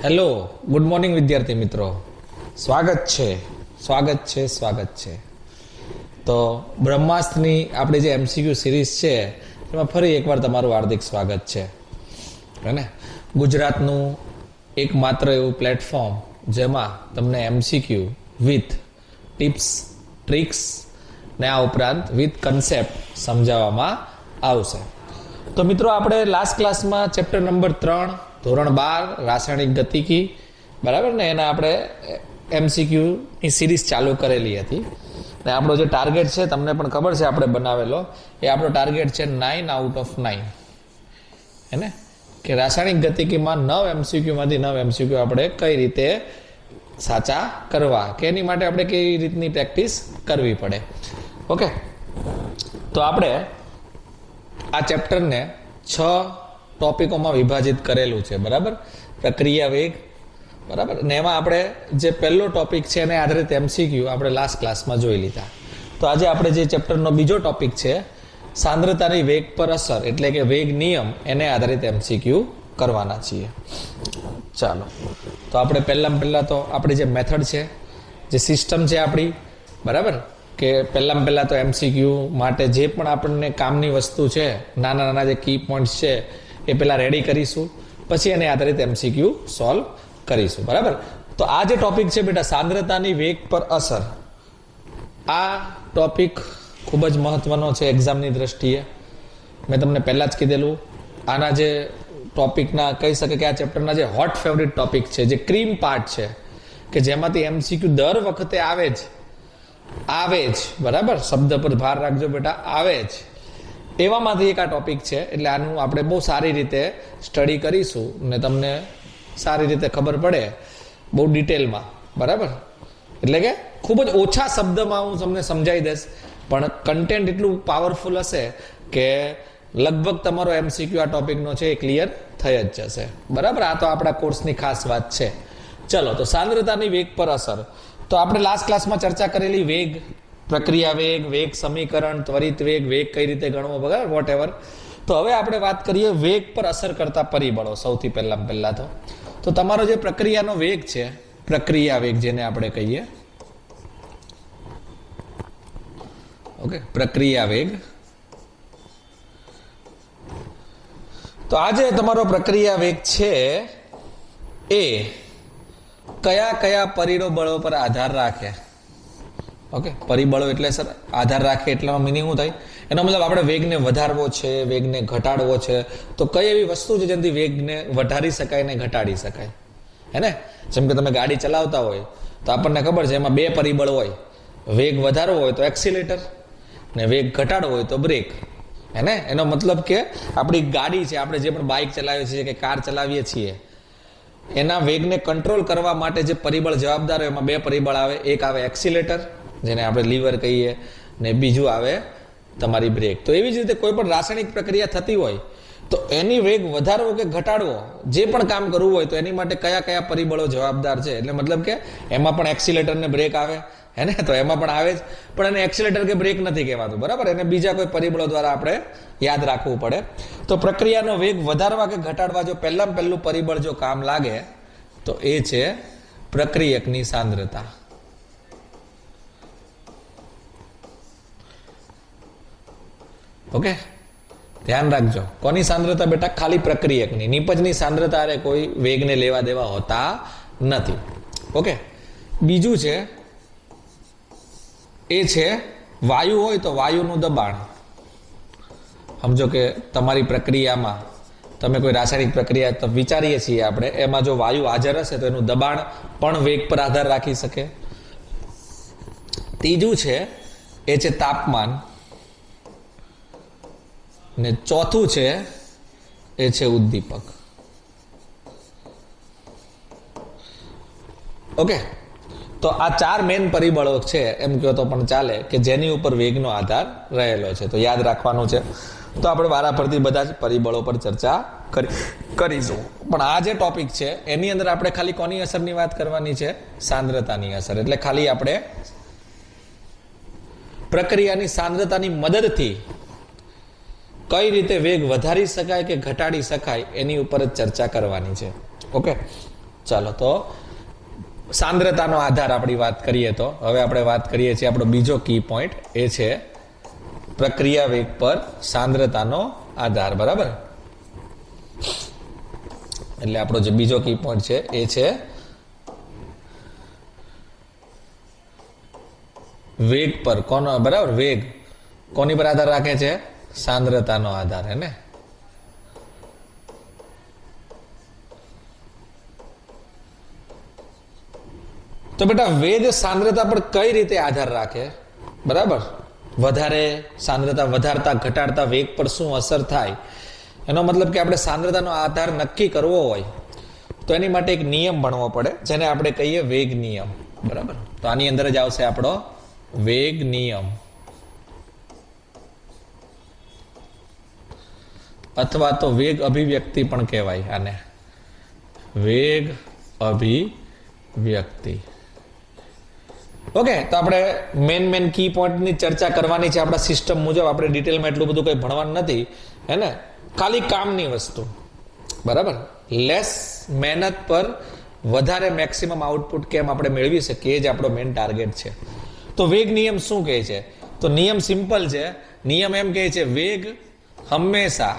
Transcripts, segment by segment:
Hello, good morning વિદ્યાર્થી મિત્રો. સ્વાગત છે. તો બ્રહ્માસ્ત્રની આપણી જે એમસીક્યુ સિરીઝ છે એમાં ફરી એકવાર તમારું હાર્દિક સ્વાગત છે. હે ગુજરાતનું એકમાત્ર એવું પ્લેટફોર્મ જેમાં તમને એમસીક્યુ વિથ ટિપ્સ, ટ્રિક્સ ને આ ઉપરાંત વિથ કન્સેપ્ટ સમજાવવામાં આવશે. તો મિત્રો આપણે લાસ્ટ ક્લાસમાં ચેપ્ટર નંબર 3 ધોરણ 12 રાસાયણિક ગતિકી, બરાબર ને, એના આપણે એમસીક્યુની સિરીઝ ચાલુ કરેલી હતી. ને આપણો જે ટાર્ગેટ છે તમને પણ ખબર છે આપણે બનાવેલો, એ આપણો ટાર્ગેટ છે 9 આઉટ ઓફ 9. હે ને, કે રાસાયણિક ગતિકીમાં 9 એમસીક્યુમાંથી 9 એમસીક્યુ આપણે કઈ રીતે સાચા કરવા, કે એની માટે આપણે કઈ રીતની પ્રેક્ટિસ કરવી પડે. ઓકે, તો આપણે આ ચેપ્ટરને 6 ટોપિકોમાં વિભાજિત કરેલું છે, બરાબર. પ્રક્રિયા વેગ, બરાબર, ને એમાં આપણે જે પહેલો ટોપિક છે એને આધારિત એમસીક્યુ આપણે લાસ્ટ ક્લાસમાં જોઈ લીધા. તો આજે આપણે જે ચેપ્ટરનો બીજો ટોપિક છે સાંદ્રતાની વેગ પર અસર, એટલે કે વેગ નિયમ, એને આધારિત એમસીક્યુ કરવાના છીએ. ચાલો, તો આપણે પહેલાં તો આપણી જે મેથડ છે, જે સિસ્ટમ છે આપણી, બરાબર, કે પહેલાં તો એમસીક્યુ માટે જે પણ આપણને કામની વસ્તુ છે, નાના નાના જે કી પોઈન્ટ્સ છે એ પહેલાં રેડી કરીશું, પછી એને આધારિત એમસીક્યુ સોલ્વ કરીશું, બરાબર. તો આ જે ટોપિક છે બેટા, સાંદ્રતાની વેગ પર અસર, આ ટોપિક ખૂબ જ મહત્વનો છે એક્ઝામની દ્રષ્ટિએ. મેં તમને પહેલાં જ કીધેલું, આના જે ટોપિકના કહી શકે કે આ ચેપ્ટરના જે હોટ ફેવરિટ ટોપિક છે, જે ક્રીમ પાર્ટ છે, કે જેમાંથી એમસીક્યુ દર વખતે આવે જ, બરાબર, શબ્દ પર ભાર રાખજો બેટા, આવે જ, એવામાંથી એક આ ટોપિક છે. એટલે આનું આપણે બહુ સારી રીતે સ્ટડી કરીશું ને તમને સારી રીતે ખબર પડે, બહુ ડિટેલમાં, બરાબર. એટલે કે ખૂબ જ ઓછા શબ્દમાં હું તમને સમજાવી દઈશ, પણ કન્ટેન્ટ એટલું પાવરફુલ હશે કે લગભગ તમારો એમસીક્યુ આ ટોપિકનો છે એ ક્લિયર થઈ જ જશે, બરાબર. આ તો આપણા કોર્સની ખાસ વાત છે. ચલો, તો સાંદ્રતાની વેગ પર અસર, તો આપણે લાસ્ટ ક્લાસમાં ચર્ચા કરેલી વેગ, પ્રક્રિયા વેગ, વેગ સમીકરણ, ત્વરિત વેગ, વેગ કઈ રીતે ગણવો, બરાબર, વોટ એવર. તો હવે આપણે વાત કરીએ વેગ પર અસર કરતા પરિબળો. સૌથી પહેલા તો તમારો જે પ્રક્રિયાનો વેગ છે, પ્રક્રિયા વેગ જેને આપણે કહીએ, ઓકે, પ્રક્રિયા વેગ. તો આ જે તમારો પ્રક્રિયા વેગ છે એ કયા પરિબળો પર આધાર રાખે? ઓકે, પરિબળો એટલે સર આધાર રાખે, એટલાનો મિનિંગ શું થાય? એનો મતલબ આપણે વેગને વધારવો છે, વેગને ઘટાડવો છે, તો કઈ એવી વસ્તુ છે જેનાથી વેગને વધારી શકાય ને ઘટાડી શકાય? હે ને, જેમ કે તમે ગાડી ચલાવતા હોય તો આપણને ખબર છે એમાં 2 પરિબળ હોય. વેગ વધારવો હોય તો એક્સિલેટર, ને વેગ ઘટાડવો હોય તો બ્રેક. હે ને, એનો મતલબ કે આપણી ગાડી છે, આપણે જે પણ બાઇક ચલાવીએ છીએ કે કાર ચલાવીએ છીએ, એના વેગને કંટ્રોલ કરવા માટે જે પરિબળ જવાબદાર હોય એમાં 2 પરિબળ આવે. એક આવે એક્સિલેટર, જેને આપણે લીવર કહીએ, ને બીજું આવે તમારી બ્રેક. તો એવી જ રીતે કોઈ પણ રાસાયણિક પ્રક્રિયા થતી હોય તો એની વેગ વધારવો કે ઘટાડવો, જે પણ કામ કરવું હોય તો એની માટે કયા પરિબળો જવાબદાર છે. એટલે મતલબ કે એમાં પણ એક્સિલેટર ને બ્રેક આવે, હે ને, તો એમાં પણ આવે જ, પણ એને એક્સિલેટર કે બ્રેક નથી કહેવાતું, બરાબર. એને બીજા કોઈ પરિબળો દ્વારા આપણે યાદ રાખવું પડે. તો પ્રક્રિયાનો વેગ વધારવા કે ઘટાડવા જો પહેલું પરિબળ જો કામ લાગે તો એ છે પ્રક્રિયકની સાંદ્રતા. ઓકે, ધ્યાન રાખજો. કોની સાંદ્રતા બેટા? ખાલી પ્રક્રિયકની. નિપજની સાંદ્રતા અરે કોઈ વેગને લેવા દેવા હોતા નથી. ઓકે, બીજું છે એ છે વાયુ હોય તો વાયુનું દબાણ. સમજો કે તમારી પ્રક્રિયામાં તમે કોઈ રાસાયણિક પ્રક્રિયા તો વિચારીએ છીએ આપણે, એમાં જો વાયુ હાજર હશે તો એનું દબાણ પણ વેગ પર આધાર રાખી શકે. ત્રીજું છે એ છે તાપમાન, ને ચોથું છે એ છે ઉદ્દીપક. ઓકે, તો આ 4 મેઇન પરિબળો છે એમ કહો તો પણ ચાલે, કે જેની ઉપર વેગનો આધાર રહેલો છે. તો યાદ રાખવાનું છે. તો આપણે વારાફરતી બધા જ પરિબળો પર ચર્ચા કરીશું. પણ આ જે ટોપિક છે એની અંદર આપણે ખાલી કોની અસરની વાત કરવાની છે? સાંદ્રતાની અસર. એટલે ખાલી આપણે પ્રક્રિયાની સાંદ્રતાની મદદથી કઈ રીતે વેગ વધારી શકાય કે ઘટાડી શકાય એની ઉપર જ ચર્ચા કરવાની છે. ઓકે, ચાલો તો સાંદ્રતાનો આધાર આપણી વાત કરીએ તો હવે આપણે વાત કરીએ છીએ આપણો બીજો કી પોઈન્ટ એ છે પ્રક્રિયા વેગ પર સાંદ્રતાનો આધાર. બરાબર, એટલે આપણો જે બીજો કી પોઈન્ટ છે એ છે વેગ પર કોનો, બરાબર, વેગ કોની પર આધાર રાખે છે? સાંદ્રતાનો આધાર, હે ને? તો બેટા વેગ સાંદ્રતા પર કઈ રીતે આધાર રાખે? બરાબર, વધારે સાંદ્રતા વધારતા ઘટાડતા વેગ પર શું અસર થાય? એનો મતલબ કે આપણે સાંદ્રતાનો આધાર નક્કી કરવો હોય તો એની માટે એક નિયમ ભણવો પડે જેને આપણે કહીએ વેગ નિયમ. બરાબર, તો આની અંદર જ આવશે આપણો વેગ નિયમ, અથવા તો વેગ અભિવ્યક્તિ પણ કહેવાય આને, વેગ અભિવ્યક્તિ. ઓકે, તો આપણે મેન કી પોઈન્ટની ચર્ચા કરવાની છે આપણા સિસ્ટમ મુજબ. આપણે ડિટેલમાં એટલું બધું કંઈ ભણવાનું નથી, હે ને? ખાલી કામની વસ્તુ. બરાબર, લેસ મહેનત પર વધારે મેક્સિમમ આઉટપુટ કેમ આપણે મેળવી શકીએ એ જ આપણો મેઇન ટાર્ગેટ છે. તો વેગ નિયમ શું કહે છે? તો નિયમ સિમ્પલ છે. નિયમ એમ કહે છે વેગ હંમેશા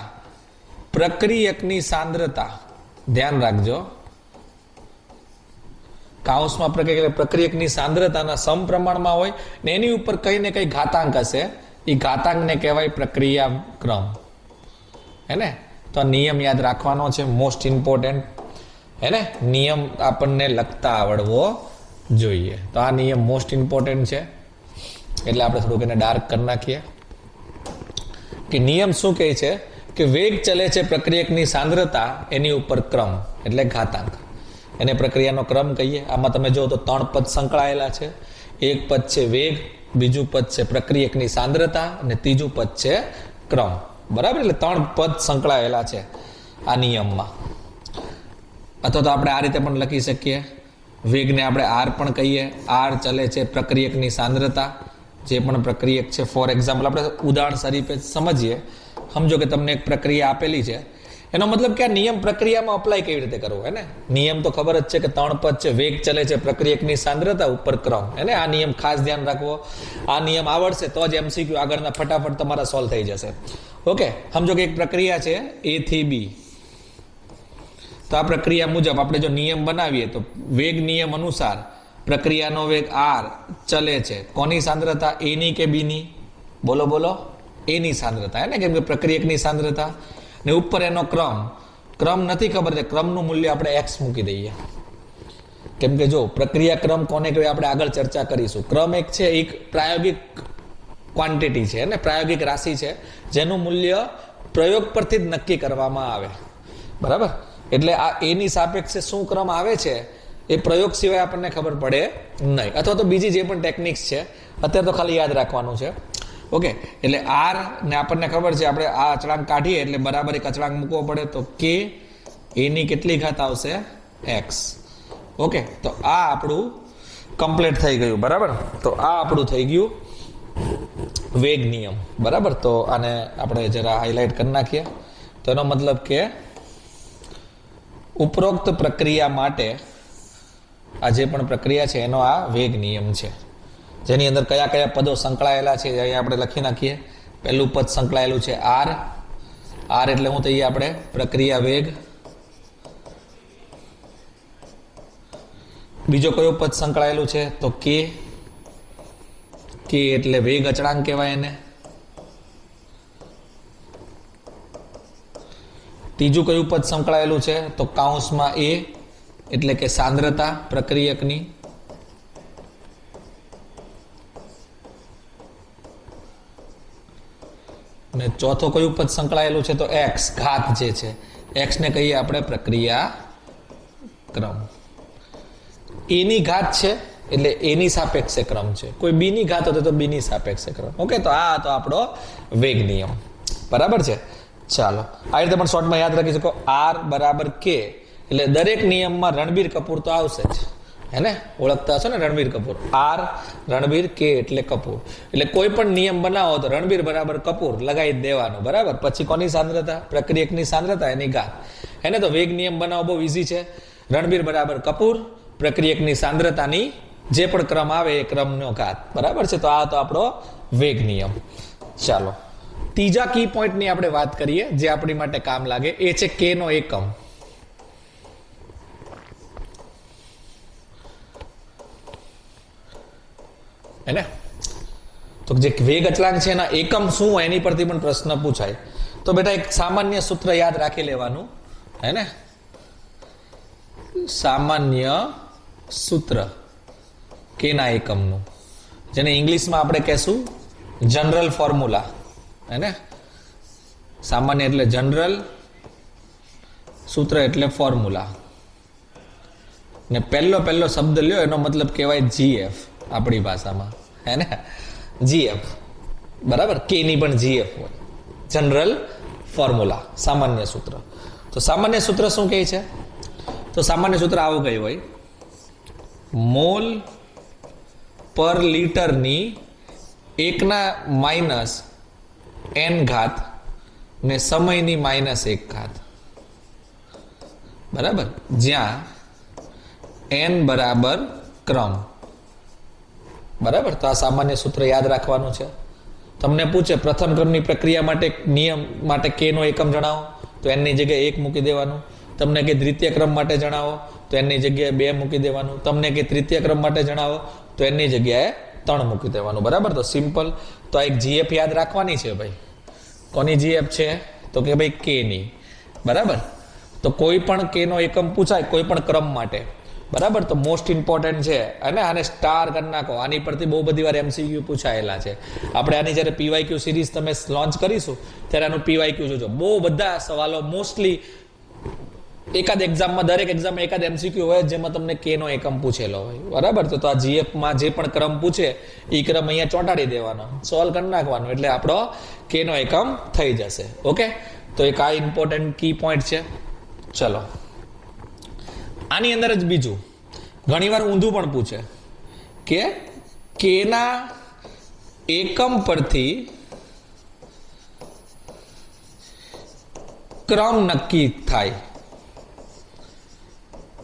પ્રક્રિયકની સાંદ્રતા, ધ્યાન રાખજો, કાઉન્સમાં પ્રક્રિયકની સાંદ્રતાના સમપ્રમાણમાં હોય ને એની ઉપર કઈ ને કઈ ઘાતાંક હશે, એ ઘાતાંકને કહેવાય પ્રક્રિયા ક્રમ, હે ને? તો આ નિયમ યાદ રાખવાનો છે, મોસ્ટ ઇમ્પોર્ટન્ટ, હે ને? નિયમ આપણને લખતા આવડવો જોઈએ. તો આ નિયમ મોસ્ટ ઇમ્પોર્ટન્ટ છે એટલે આપણે થોડુંક એને ડાર્ક કરી નાખીએ કે નિયમ શું કહે છે કે વેગ ચલે છે પ્રક્રિયકની સાંદ્રતા એની ઉપર ક્રમ એટલે ઘાતાંક, એને પ્રક્રિયાનો ક્રમ કહીએ. આમાં તમે જો તો 3 પદ સંકળાયેલા છે. એક પદ છે વેગ, બીજું પદ છે પ્રક્રિયકની સાંદ્રતા અને ત્રીજું પદ છે ક્રમ. બરાબર, એટલે 3 પદ સંકળાયેલા છે આ નિયમમાં. અથવા તો આપણે આ રીતે પણ લખી શકીએ, વેગને આપણે આર પણ કહીએ. આર ચલે છે પ્રક્રિયકની સાંદ્રતા, જે પણ પ્રક્રિયક છે. ફોર એક્ઝામ્પલ આપણે ઉદાહરણ સ્વરૂપે સમજીએ. સમજો કે તમને એક પ્રક્રિયા આપેલી છે, એનો મતલબ કે આ નિયમ પ્રક્રિયામાં અપ્લાય કેવી રીતે કરવો, હે ને? નિયમ તો ખબર જ છે કે 3 પદ છે, વેગ ચલે છે પ્રક્રિયકની સાંદ્રતા ઉપર ક્રમ, હે ને? આ નિયમ ખાસ ધ્યાન રાખવો. આ નિયમ આવડશે તો જ એમસીક્યુ આગળના ફટાફટ તમારા સોલ્વ થઈ જશે. ઓકે, સમજો કે એક પ્રક્રિયા છે એ થી બી. તો આ પ્રક્રિયા મુજબ આપણે જો નિયમ બનાવીએ તો વેગ નિયમ અનુસાર પ્રક્રિયાનો વેગ આર ચલે છે કોની સાંદ્રતા? એની કે બીની? બોલો બોલો, એની સાંદ્રતા, હે ને? કેમ કે પ્રક્રિયકની સાંદ્રતા ને ઉપર એનો ક્રમ નથી ખબર છે, ક્રમનું મૂલ્ય આપણે એક્સ મૂકી દઈએ. કેમ કે જો પ્રક્રિયા ક્રમ કોને કહેવાય આપણે આગળ ચર્ચા કરીશું. ક્રમ એક છે, એક પ્રાયોગિક ક્વોન્ટિટી છે, ને પ્રાયોગિક રાશિ છે જેનું મૂલ્ય પ્રયોગ પરથી જ નક્કી કરવામાં આવે. બરાબર, એટલે આ એની સાપેક્ષે શું ક્રમ આવે છે એ પ્રયોગ સિવાય આપણને ખબર પડે નહીં. અથવા તો બીજી જે પણ ટેકનિક્સ છે અત્યારે તો ખાલી યાદ રાખવાનું છે. ઓકે, એટલે આર ને આપણને ખબર છે, આપણે આ અચળાંક કાઢીએ એટલે બરાબર એક અચળાંક મૂકવો પડે. તો કે એની કેટલી ઘાત આવશે? એક્સ. ઓકે, તો આ આપણું કમ્પ્લીટ થઈ ગયું. બરાબર, તો આ આપણું થઈ ગયું વેગ નિયમ. બરાબર, તો આને આપણે જરા હાઇલાઇટ કરી નાખીએ. તો એનો મતલબ કે ઉપરોક્ત પ્રક્રિયા માટે આ જે પણ પ્રક્રિયા છે એનો આ વેગ નિયમ છે, જેની અંદર કયા કયા પદો સંકળાયેલા છે અહીંયા આપણે લખી નાખીએ. પહેલું પદ સંકળાયેલું છે આર. આર એટલે હું થઈએ આપણે પ્રક્રિયા વેગ. બીજો કયો પદ સંકળાયેલું છે? તો કે. કે એટલે વેગ અચળાંક કહેવાય એને. ત્રીજું કયું પદ સંકળાયેલું છે? તો કાઉન્સમાં એ એટલે કે સાંદ્રતા પ્રક્રિયકની. અને ચોથો કયું પદ સંકળાયેલું છે? તો એક્સ, ઘાત જે છે. એક્સ ને કહીએ આપણે પ્રક્રિયા ક્રમ. એની ઘાત છે એટલે એની સાપેક્ષે ક્રમ છે. કોઈ બીની ઘાત હોય તો બીની સાપેક્ષે ક્રમ. ઓકે, તો આ તો આપણો વેગ નિયમ. બરાબર છે. ચાલો, આ રીતે પણ શોર્ટમાં યાદ રાખી શકો. આર બરાબર કે એટલે દરેક નિયમમાં રણબીર કપૂર તો આવશે જ, હે ને? ઓળખતા હશો ને રણબીર કપૂર. આર રણબીર, કે એટલે કપૂર. એટલે કોઈ પણ નિયમ બનાવો તો રણબીર બરાબર કપૂર લગાવી જ દેવાનું. બરાબર, પછી કોની સાંદ્રતા? પ્રક્રિયકની સાંદ્રતા એની ઘાત, હે ને? તો વેગ નિયમ બનાવવો બહુ ઇઝી છે. રણબીર બરાબર કપૂર, પ્રક્રિયકની સાંદ્રતાની જે પણ ક્રમ આવે એ ક્રમનો ઘાત. બરાબર છે. તો આ તો આપણો વેગ નિયમ. ચાલો ત્રીજા કી પોઈન્ટની આપણે વાત કરીએ જે આપણી માટે કામ લાગે, એ છે કે નો એકમ. એને તો જે વેગ અચળાંક છે એના એકમ શું હોય એની પરથી પણ પ્રશ્ન પૂછાય. તો બેટા એક સામાન્ય સૂત્ર યાદ રાખી લેવાનું, હે ને? સામાન્ય સૂત્ર કેના એકમનું, જેને ઇંગ્લિશમાં આપણે કહેશું જનરલ ફોર્મ્યુલા, હે ને? સામાન્ય એટલે જનરલ, સૂત્ર એટલે ફોર્મ્યુલા. ને પહેલો શબ્દ લ્યો એનો મતલબ કહેવાય જીએફ આપણી ભાષામાં, હે ને? જીએફ. બરાબર. કે ની પણ જીએફ હોય. જનરલ ફોર્મ્યુલા, સામાન્ય સૂત્ર. તો સામાન્ય સૂત્ર શું કહે છે? તો સામાન્ય સૂત્ર આવું કયું હોય, મોલ પર લીટરની 1 - n ઘાત ને સમયની -1 ઘાત. બરાબર. જ્યાં n બરાબર ક્રમ. બરાબર. તો આ સામાન્ય સૂત્ર યાદ રાખવાનું છે. તમને પૂછે પ્રથમ ક્રમની પ્રક્રિયા માટે નિયમ માટે કે નો એકમ જણાવો, તો n ની જગ્યાએ 1 મૂકી દેવાનું. તમને કે દ્વિતીય ક્રમ માટે જણાવો તો n ની જગ્યાએ 2 મૂકી દેવાનું. તમને કે તૃતીય ક્રમ માટે જણાવો તો n ની જગ્યાએ 3 મૂકી દેવાનું. બરાબર. તો સિમ્પલ. તો આ એક જીએફ યાદ રાખવાની છે ભાઈ. કોની જીએફ છે? તો કે ભાઈ કે ની. બરાબર. તો કોઈ પણ કે નો એકમ પૂછાય કોઈ પણ ક્રમ માટે, બરાબર, તો મોસ્ટ ઇમ્પોર્ટન્ટ છે. અને આને સ્ટાર કરી નાખો. આની પરથી બહુ બધી વાર એમસીક્યુ પૂછાયેલા છે. આપણે આની જ્યારે પીવાયક્યુ સિરીઝ તમે લોન્ચ કરીશું ત્યારે આનું પીવાયક્યુ જોજો. બહુ બધા સવાલો મોસ્ટલી એકાદ એક્ઝામમાં, દરેક એક્ઝામમાં એકાદ એમસીક્યુ હોય જેમાં તમને કે નો એકમ પૂછેલો હોય. બરાબર. તો આ જીએફમાં જે પણ ક્રમ પૂછે એ ક્રમ અહીંયા ચોંટાડી દેવાનો, સોલ્વ કરી નાખવાનો, એટલે આપણો કે નો એકમ થઈ જશે. ઓકે. તો એક આ ઇમ્પોર્ટન્ટ કી પોઈન્ટ છે. ચલો આની અંદર જ બીજું ઘણીવાર ઊંધું પણ પૂછે કે કેના એકમ પરથી ક્રમ નક્કી થાય.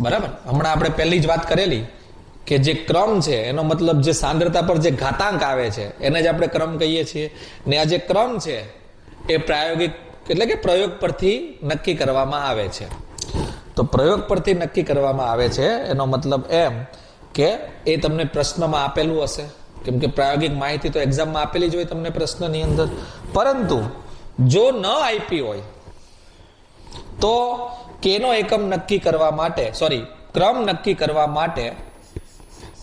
બરાબર. હમણાં આપણે પહેલી જ વાત કરેલી કે જે ક્રમ છે એનો મતલબ જે સાંદ્રતા પર જે ઘાતાંક આવે છે એને જ આપણે ક્રમ કહીએ છીએ. ને આ જે ક્રમ છે એ પ્રાયોગિક એટલે કે પ્રયોગ પરથી નક્કી કરવામાં આવે છે. તો પ્રયોગ પરથી નક્કી કરવામાં આવે છે એનો મતલબ એમ કે એ તમને પ્રશ્નમાં આપેલું હશે, કેમ કે પ્રાયોગિક માહિતી તો એક્ઝામમાં આપેલી જ હોય તમને પ્રશ્નની અંદર. પરંતુ જો ન આપી હોય તો કેનો એકમ નક્કી કરવા માટે, ક્રમ નક્કી કરવા માટે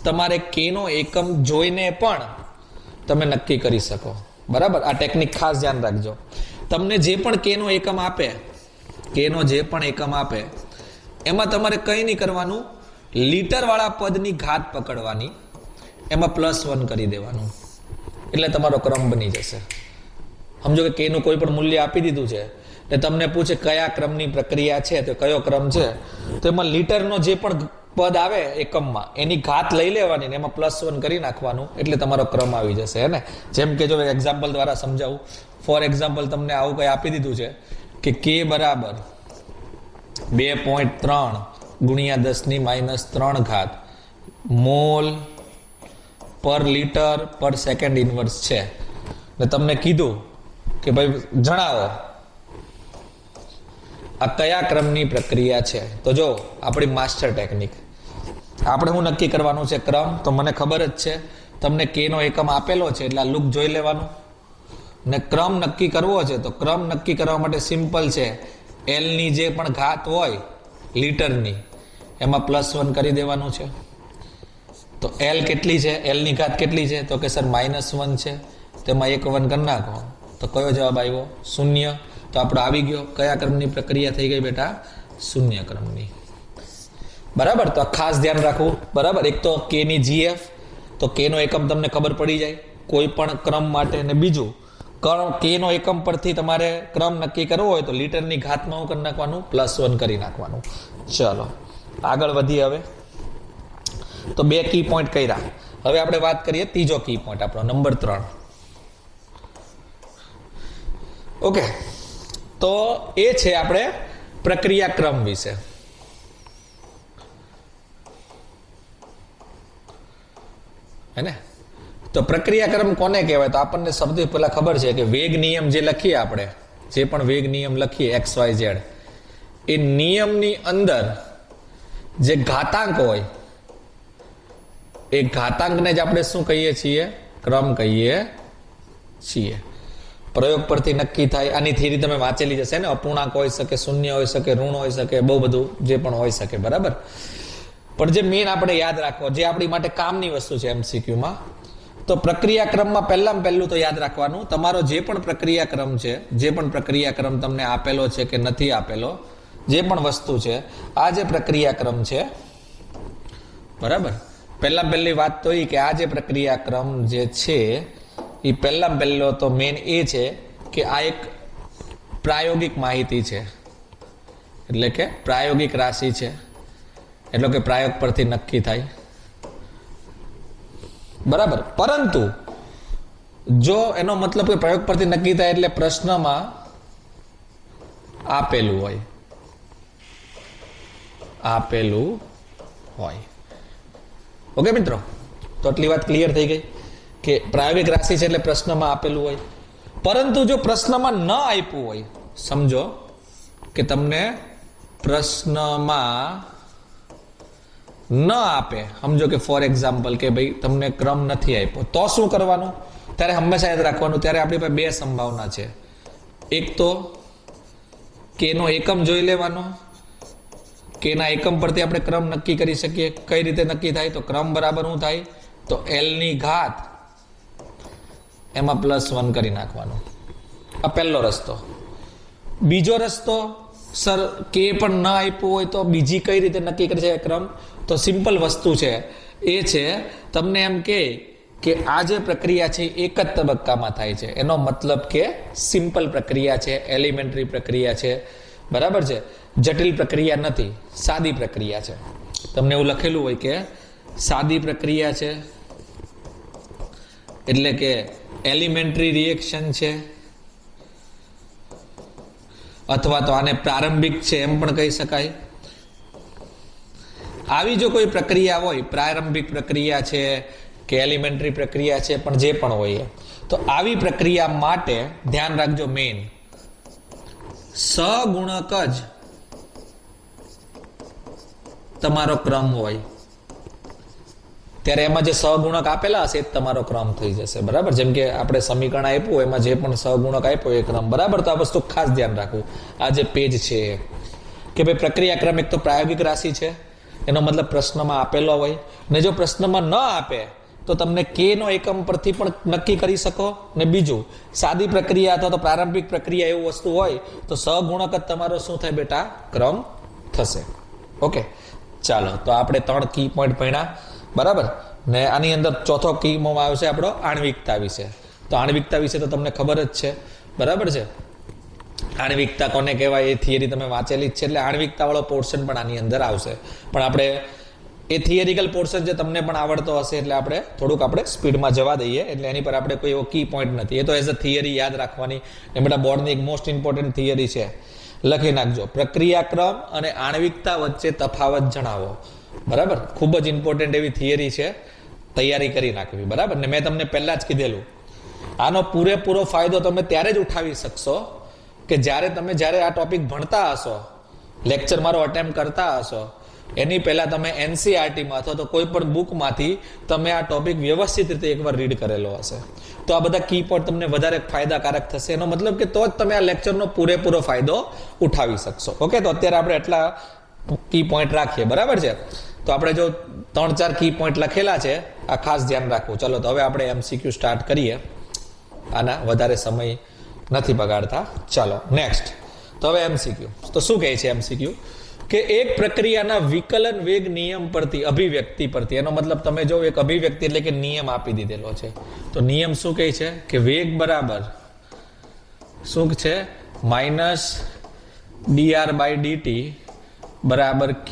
તમારે કેનો એકમ જોઈને પણ તમે નક્કી કરી શકો. બરાબર. આ ટેકનિક ખાસ ધ્યાન રાખજો. તમને જે પણ કેનો એકમ આપે, કેનો જે પણ એકમ આપે એમાં તમારે કંઈ નહીં કરવાનું, લીટર વાળા પદની ઘાત પકડવાની, એમાં +1 કરી દેવાનું, એટલે તમારો ક્રમ બની જશે. સમજો કે કેનું કોઈ પણ મૂલ્ય આપી દીધું છે ને તમને પૂછે કયા ક્રમની પ્રક્રિયા છે, તો કયો ક્રમ છે, તો એમાં લીટરનો જે પણ પદ આવે એકમમાં એની ઘાત લઈ લેવાની ને એમાં +1 કરી નાખવાનું, એટલે તમારો ક્રમ આવી જશે. હે ને? જેમ કે જો એક્ઝામ્પલ દ્વારા સમજાવું. ફોર એક્ઝામ્પલ તમને આવું કંઈ આપી દીધું છે કે કે બરાબર 2.3 × 10 - 3 મોલ પર લીટર પર સેકન્ડ ઇન્વર્સ છે ને તમને કીધું કે ભાઈ જણાવો આ કયા ક્રમની પ્રક્રિયા છે. તો જો આપણી માસ્ટર ટેકનિક, આપણે શું નક્કી કરવાનું છે? ક્રમ. તો મને ખબર જ છે તમને કે નો એકમ આપેલો છે એટલે આ લુક જોઈ લેવાનું ને ક્રમ નક્કી કરવો છે. તો ક્રમ નક્કી કરવા માટે સિમ્પલ છે, એલ ની જે પણ ઘાત હોય લીટરની એમાં +1 કરી દેવાનું છે. તો એલ કેટલી છે? એલ ની ઘાત કેટલી છે? તો કે સર -1 છે. તેમાં 1 1 કરી નાખો તો કયો જવાબ આવ્યો? 0. તો આપણો આવી ગયો. કયા ક્રમની પ્રક્રિયા થઈ ગઈ બેટા? 0 ક્રમની. બરાબર. તો ખાસ ધ્યાન રાખવું. બરાબર. એક તો કે ની જીએફ, તો કે નો એકમ તમને ખબર પડી જાય કોઈ પણ ક્રમ માટે. ને બીજું કે નો એકમ પરથી તમારે ક્રમ નક્કી કરવો હોય તો લીટરની ઘાતમાં શું કરી નાખવાનું? +1 કરી નાખવાનું. ચલો આગળ વધીએ. હવે તો 2 કી પોઈન્ટ કર્યા. હવે આપણે વાત કરીએ ત્રીજો કી પોઈન્ટ, આપણો નંબર 3. ઓકે. તો એ છે આપણે પ્રક્રિયા ક્રમ વિશે. હે ને? તો પ્રક્રિયાક્રમ કોને કહેવાય? તો આપણને સૌથી પહેલા ખબર છે કે વેગ નિયમ જે લખીએ આપણે, જે પણ વેગ નિયમ લખીએ XYZ, એ નિયમની અંદર જે ઘાતાંક હોય એ ઘાતાંકને જ આપણે શું કહીએ છીએ? ક્રમ કહીએ છીએ. પ્રયોગ પરથી નક્કી થાય. આની થિયરી તમે વાંચેલી જશે ને, અપૂર્ણાંક હોઈ શકે, શૂન્ય હોઈ શકે, ઋણ હોઈ શકે, બહુ બધું જે પણ હોઈ શકે, બરાબર. પણ જે મેન આપણે યાદ રાખવો, જે આપણી માટે કામની વસ્તુ છે MCQમાં, તો પ્રક્રિયાક્રમમાં પહેલું તો યાદ રાખવાનું, તમારો જે પણ પ્રક્રિયાક્રમ છે, જે પણ પ્રક્રિયાક્રમ તમને આપેલો છે કે નથી આપેલો, જે પણ વસ્તુ છે, આ જે પ્રક્રિયાક્રમ છે, બરાબર, પહેલી વાત તો એ કે આ જે પ્રક્રિયાક્રમ જે છે એ પહેલો તો મેન એ છે કે આ એક પ્રાયોગિક માહિતી છે, એટલે કે પ્રાયોગિક રાશિ છે, એટલે કે પ્રયોગ પરથી નક્કી થાય, બરાબર. પરંતુ જો એનો મતલબ કે પ્રયોગ પરથી નક્કી થાય એટલે પ્રશ્નમાં આપેલું હોય. ઓકે મિત્રો, તો આટલી વાત ક્લિયર થઈ ગઈ કે પ્રાયોગિક રાશિ છે એટલે પ્રશ્નમાં આપેલું હોય. પરંતુ જો પ્રશ્નમાં ન આપ્યું હોય, સમજો કે તમને પ્રશ્નમાં ન આપે, સમજો કે ફોર એક્ઝામ્પલ કે ભાઈ તમને ક્રમ નથી આપ્યો, તો શું કરવાનું? ત્યારે હંમેશા યાદ રાખવાનું, ત્યારે આપણી પાસે બે સંભાવના છે. એક તો કેનો એકમ જોઈ લેવાનો, કેના એકમ પરથી આપણે ક્રમ નક્કી કરી શકીએ. કઈ રીતે નક્કી થાય? તો ક્રમ બરાબર શું થાય? તો L ની ઘાત એમાં +1 કરી નાખવાનું. આ પહેલો રસ્તો. બીજો રસ્તો, સર કે પણ ન આપ્યું હોય તો બીજી કઈ રીતે નક્કી કરી શકાય ક્રમ? તો સિમ્પલ વસ્તુ છે, એ છે તમને એમ કે આ જે પ્રક્રિયા છે એક જ તબક્કામાં થાય છે, એનો મતલબ કે સિમ્પલ પ્રક્રિયા છે, એલિમેન્ટરી પ્રક્રિયા છે, બરાબર છે, જટિલ પ્રક્રિયા નથી, સાદી પ્રક્રિયા છે. તમને એવું લખેલું હોય કે સાદી પ્રક્રિયા છે, એટલે કે એલિમેન્ટરી રિએક્શન છે, અથવા તો આને પ્રારંભિક છે એમ પણ કહી શકાય. આવી જો કોઈ પ્રક્રિયા હોય, પ્રારંભિક પ્રક્રિયા છે કે એલિમેન્ટરી પ્રક્રિયા છે, પણ જે પણ હોય, તો આવી પ્રક્રિયા માટે ધ્યાન રાખજો, મેઇન સહગુણક જ તમારો ક્રમ હોય. ત્યારે એમાં જે સહગુણક આપેલા હશે એ તમારો ક્રમ થઈ જશે, બરાબર. જેમ કે આપણે સમીકરણ આપ્યું એમાં જે પણ સહગુણક આપ્યો એ ક્રમ, બરાબર. તો આ વસ્તુ ખાસ ધ્યાન રાખવું. આ જે પેજ છે કે ભાઈ પ્રક્રિયાક્રમ એક તો પ્રાયોગિક રાશિ છે, એનો મતલબ પ્રશ્નમાં આપેલો હોય, ને જો પ્રશ્નમાં ન આપે તો તમને કે નો એકમ પરથી પણ નક્કી કરી શકો. ને બીજું, સાદી પ્રક્રિયા અથવા તો પ્રારંભિક પ્રક્રિયા એવું વસ્તુ હોય તો સહગુણક જ તમારો શું થાય બેટા? ક્રમ થશે. ઓકે, ચાલો, તો આપણે 3 કી પોઈન્ટ ભણ્યા, બરાબર. ને આની અંદર ચોથો કીમાં આવશે આપણો આણ્વિકતા વિશે. તો આણ્વિકતા વિશે તો તમને ખબર જ છે, બરાબર છે. આણ્વિકતા કોને કહેવાય એ થિયરી તમે વાંચેલી જ છે, એટલે આણ્વિકતા વાળો પોર્શન પણ આની અંદર આવશે. પણ આપણે એ થિયરિકલ પોર્શન જે તમને પણ આવડતો હશે એટલે આપણે થોડુંક આપણે સ્પીડમાં જવા દઈએ, એટલે એની પર આપણે કોઈ એવો કી પોઈન્ટ નથી. એ તો એઝ અ થિયરી યાદ રાખવાની. એ બેટા બોર્ડની એક મોસ્ટ ઇમ્પોર્ટન્ટ થિયરી છે, લખી નાખજો. પ્રક્રિયાક્રમ અને આણ્વિકતા વચ્ચે તફાવત જણાવો, બરાબર. ખૂબ જ ઇમ્પોર્ટન્ટ એવી થિયરી છે, તૈયારી કરી નાખવી, બરાબર. ને મેં તમને પહેલા જ કીધેલું, આનો પૂરેપૂરો ફાયદો તમે ત્યારે જ ઉઠાવી શકશો કે જ્યારે આ ટોપિક ભણતા હશો, લેક્ચર મારો અટેમ્પ્ટ કરતા હશો, એની પહેલા તમે NCERTમાં અથવા તો કોઈ પણ બુકમાંથી તમે આ ટોપિક વ્યવસ્થિત રીતે એકવાર રીડ કરેલો હશે. તો આ બધા કી પોઈન્ટ તમને વધારે ફાયદાકારક થશે. એનો મતલબ કે તો જ તમે આ લેક્ચરનો પૂરેપૂરો ફાયદો ઉઠાવી શકશો. ઓકે, તો અત્યારે આપણે એટલા કી પોઈન્ટ રાખીએ, બરાબર છે. તો આપણે જો 3-4 કી પોઈન્ટ લખેલા છે, આ ખાસ ધ્યાન રાખવું. ચલો, તો હવે આપણે MCQ સ્ટાર્ટ કરીએ. આના વધારે સમય નથી બગાડતા. ચાલો નેક્સ્ટ. તો હવે MCQ. તો શું કહે છે MCQ? કે એક પ્રક્રિયાના વિકલન વેગ નિયમ પરથી, અભિવ્યક્તિ પરથી, એનો મતલબ તમે જો એક અભિવ્યક્તિ એટલે કે નિયમ આપી દીધેલો છે, તો નિયમ શું કહે છે કે વેગ બરાબર શું છે? -dr/dt બરાબર k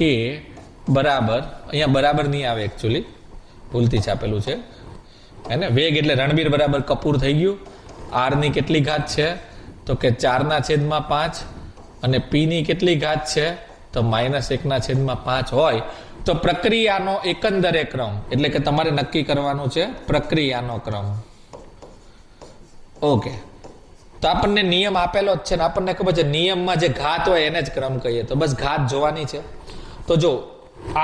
બરાબર, અહીંયા બરાબર નહીં આવે, એકચ્યુઅલી ભૂલથી છાપેલું છે, હે ને. વેગ એટલે રણબીર બરાબર કપૂર થઈ ગયું. r ની કેટલી ઘાત છે? તો કે 4/5, અને p ની કેટલી ઘાત છે? તો -1/5 હોય તો પ્રક્રિયાનો એકંદરે ક્રમ એટલે કે તમારે નક્કી કરવાનું છે પ્રક્રિયાનો ક્રમ. ઓકે, તો આપણને નિયમ આપેલો જ છે ને આપણને ખબર છે નિયમમાં જે ઘાત હોય એને જ ક્રમ કહીએ, તો બસ ઘાત જોવાની છે. તો જો